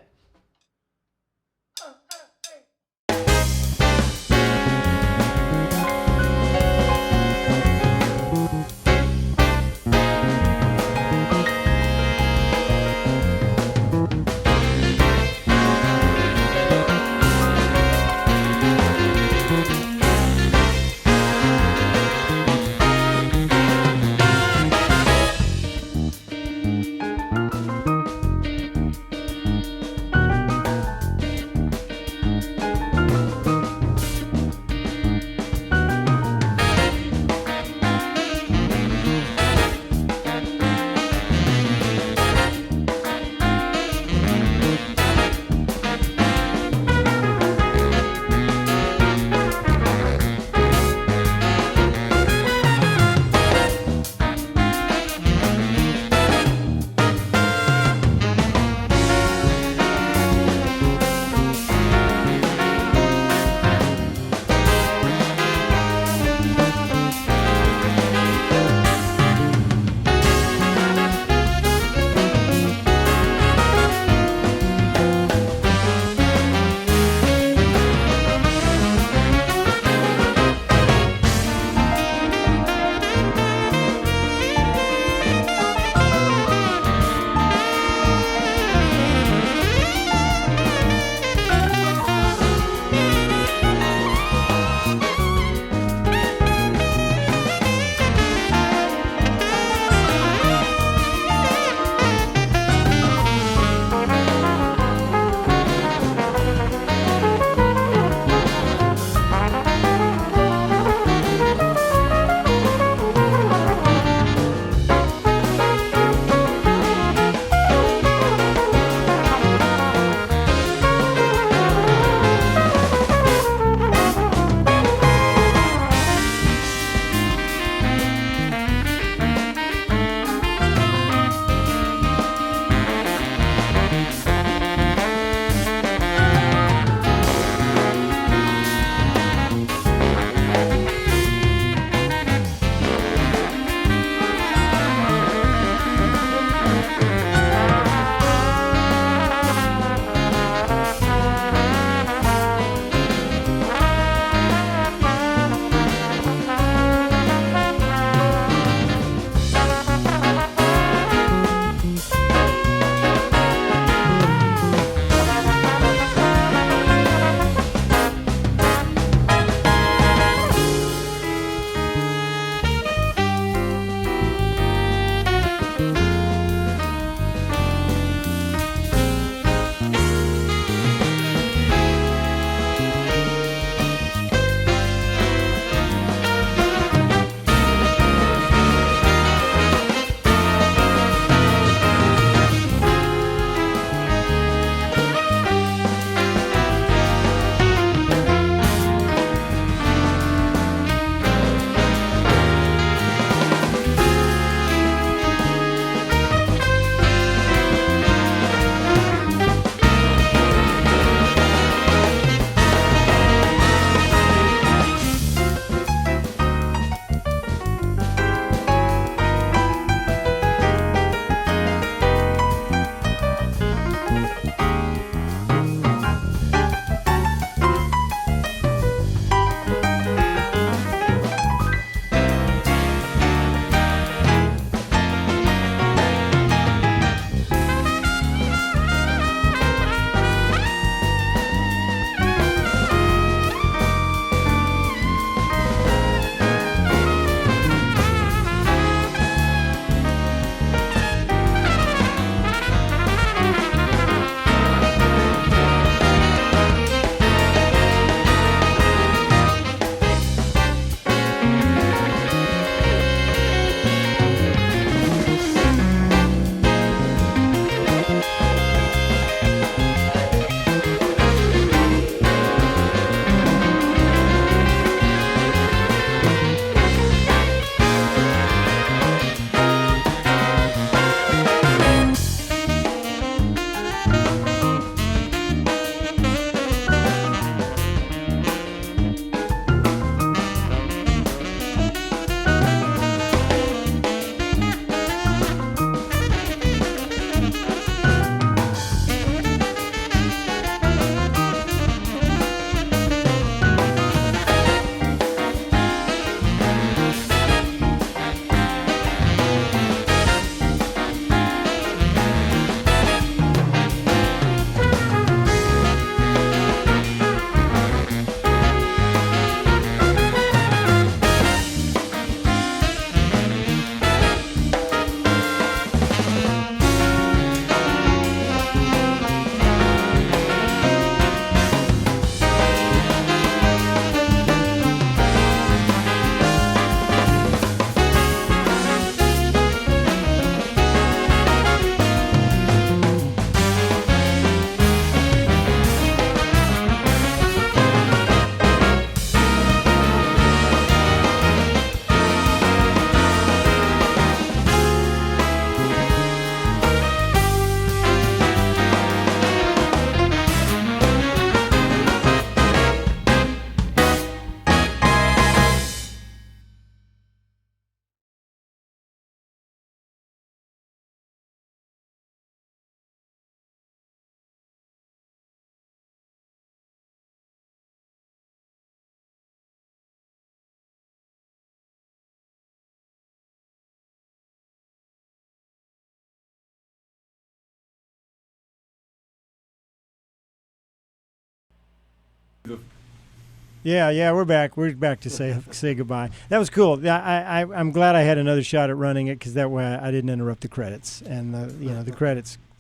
Speaker 1: Yeah, we're back. We're back to say goodbye. That was cool. I'm glad I had another shot at running it because that way I didn't interrupt the credits. And the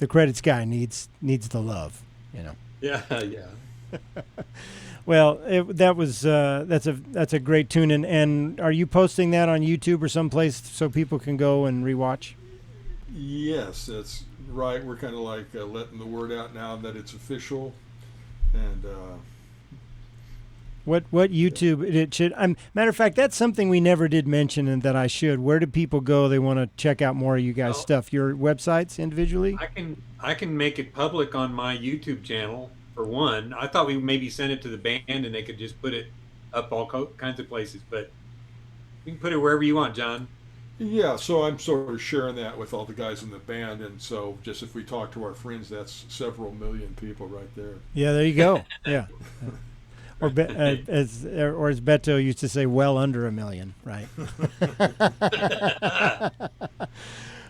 Speaker 1: credits guy needs the love.
Speaker 3: Yeah.
Speaker 1: Well, that's a great tune. And are you posting that on YouTube or someplace so people can go and rewatch?
Speaker 2: Yes, that's right. We're kind of like letting the word out now that it's official, and.
Speaker 1: What YouTube it should? Matter of fact, that's something we never did mention, and that I should. Where do people go? They want to check out more of you guys' stuff. Your websites individually.
Speaker 3: I can make it public on my YouTube channel for one. I thought we maybe send it to the band and they could just put it up all kinds of places, but you can put it wherever you want, John.
Speaker 2: Yeah, so I'm sort of sharing that with all the guys in the band, and so just if we talk to our friends, that's several million people right there.
Speaker 1: Yeah, there you go. Yeah. Or as Beto used to say, well under 1 million, right?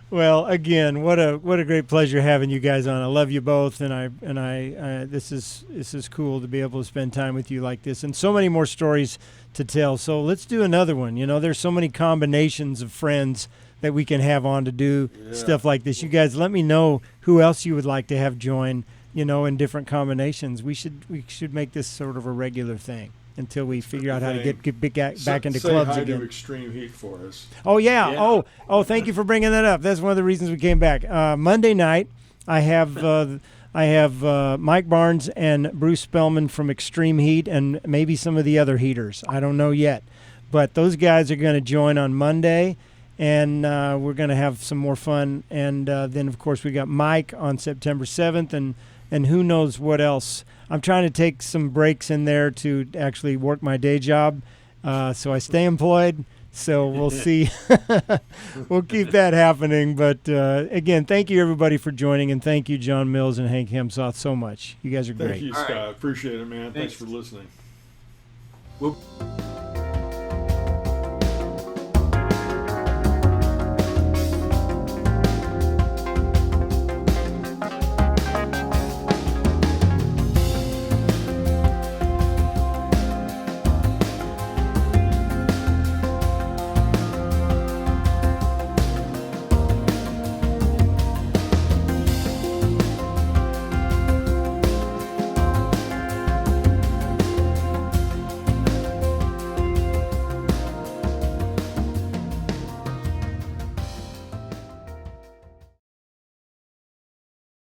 Speaker 1: Well, again, what a great pleasure having you guys on. I love you both, and I this is cool to be able to spend time with you like this, and so many more stories to tell. So let's do another one. There's so many combinations of friends that we can have on to do stuff like this. You guys, let me know who else you would like to have join. In different combinations. We should make this sort of a regular thing until we figure out how to get back into clubs
Speaker 2: again.
Speaker 1: Say hi
Speaker 2: to Extreme Heat for us.
Speaker 1: Oh, yeah. Oh, thank you for bringing that up. That's one of the reasons we came back. Monday night, I have Mike Barnes and Bruce Spellman from Extreme Heat and maybe some of the other Heaters. I don't know yet. But those guys are going to join on Monday, and we're going to have some more fun. And then, of course, we got Mike on September 7th, and who knows what else. I'm trying to take some breaks in there to actually work my day job, so I stay employed. So we'll see. We'll keep that happening. But again, thank you everybody for joining, and thank you John Mills and Hank Hehmsoth so much. You guys are great.
Speaker 2: Thank you, Scott. Appreciate it, man. Thanks for listening.
Speaker 3: Well,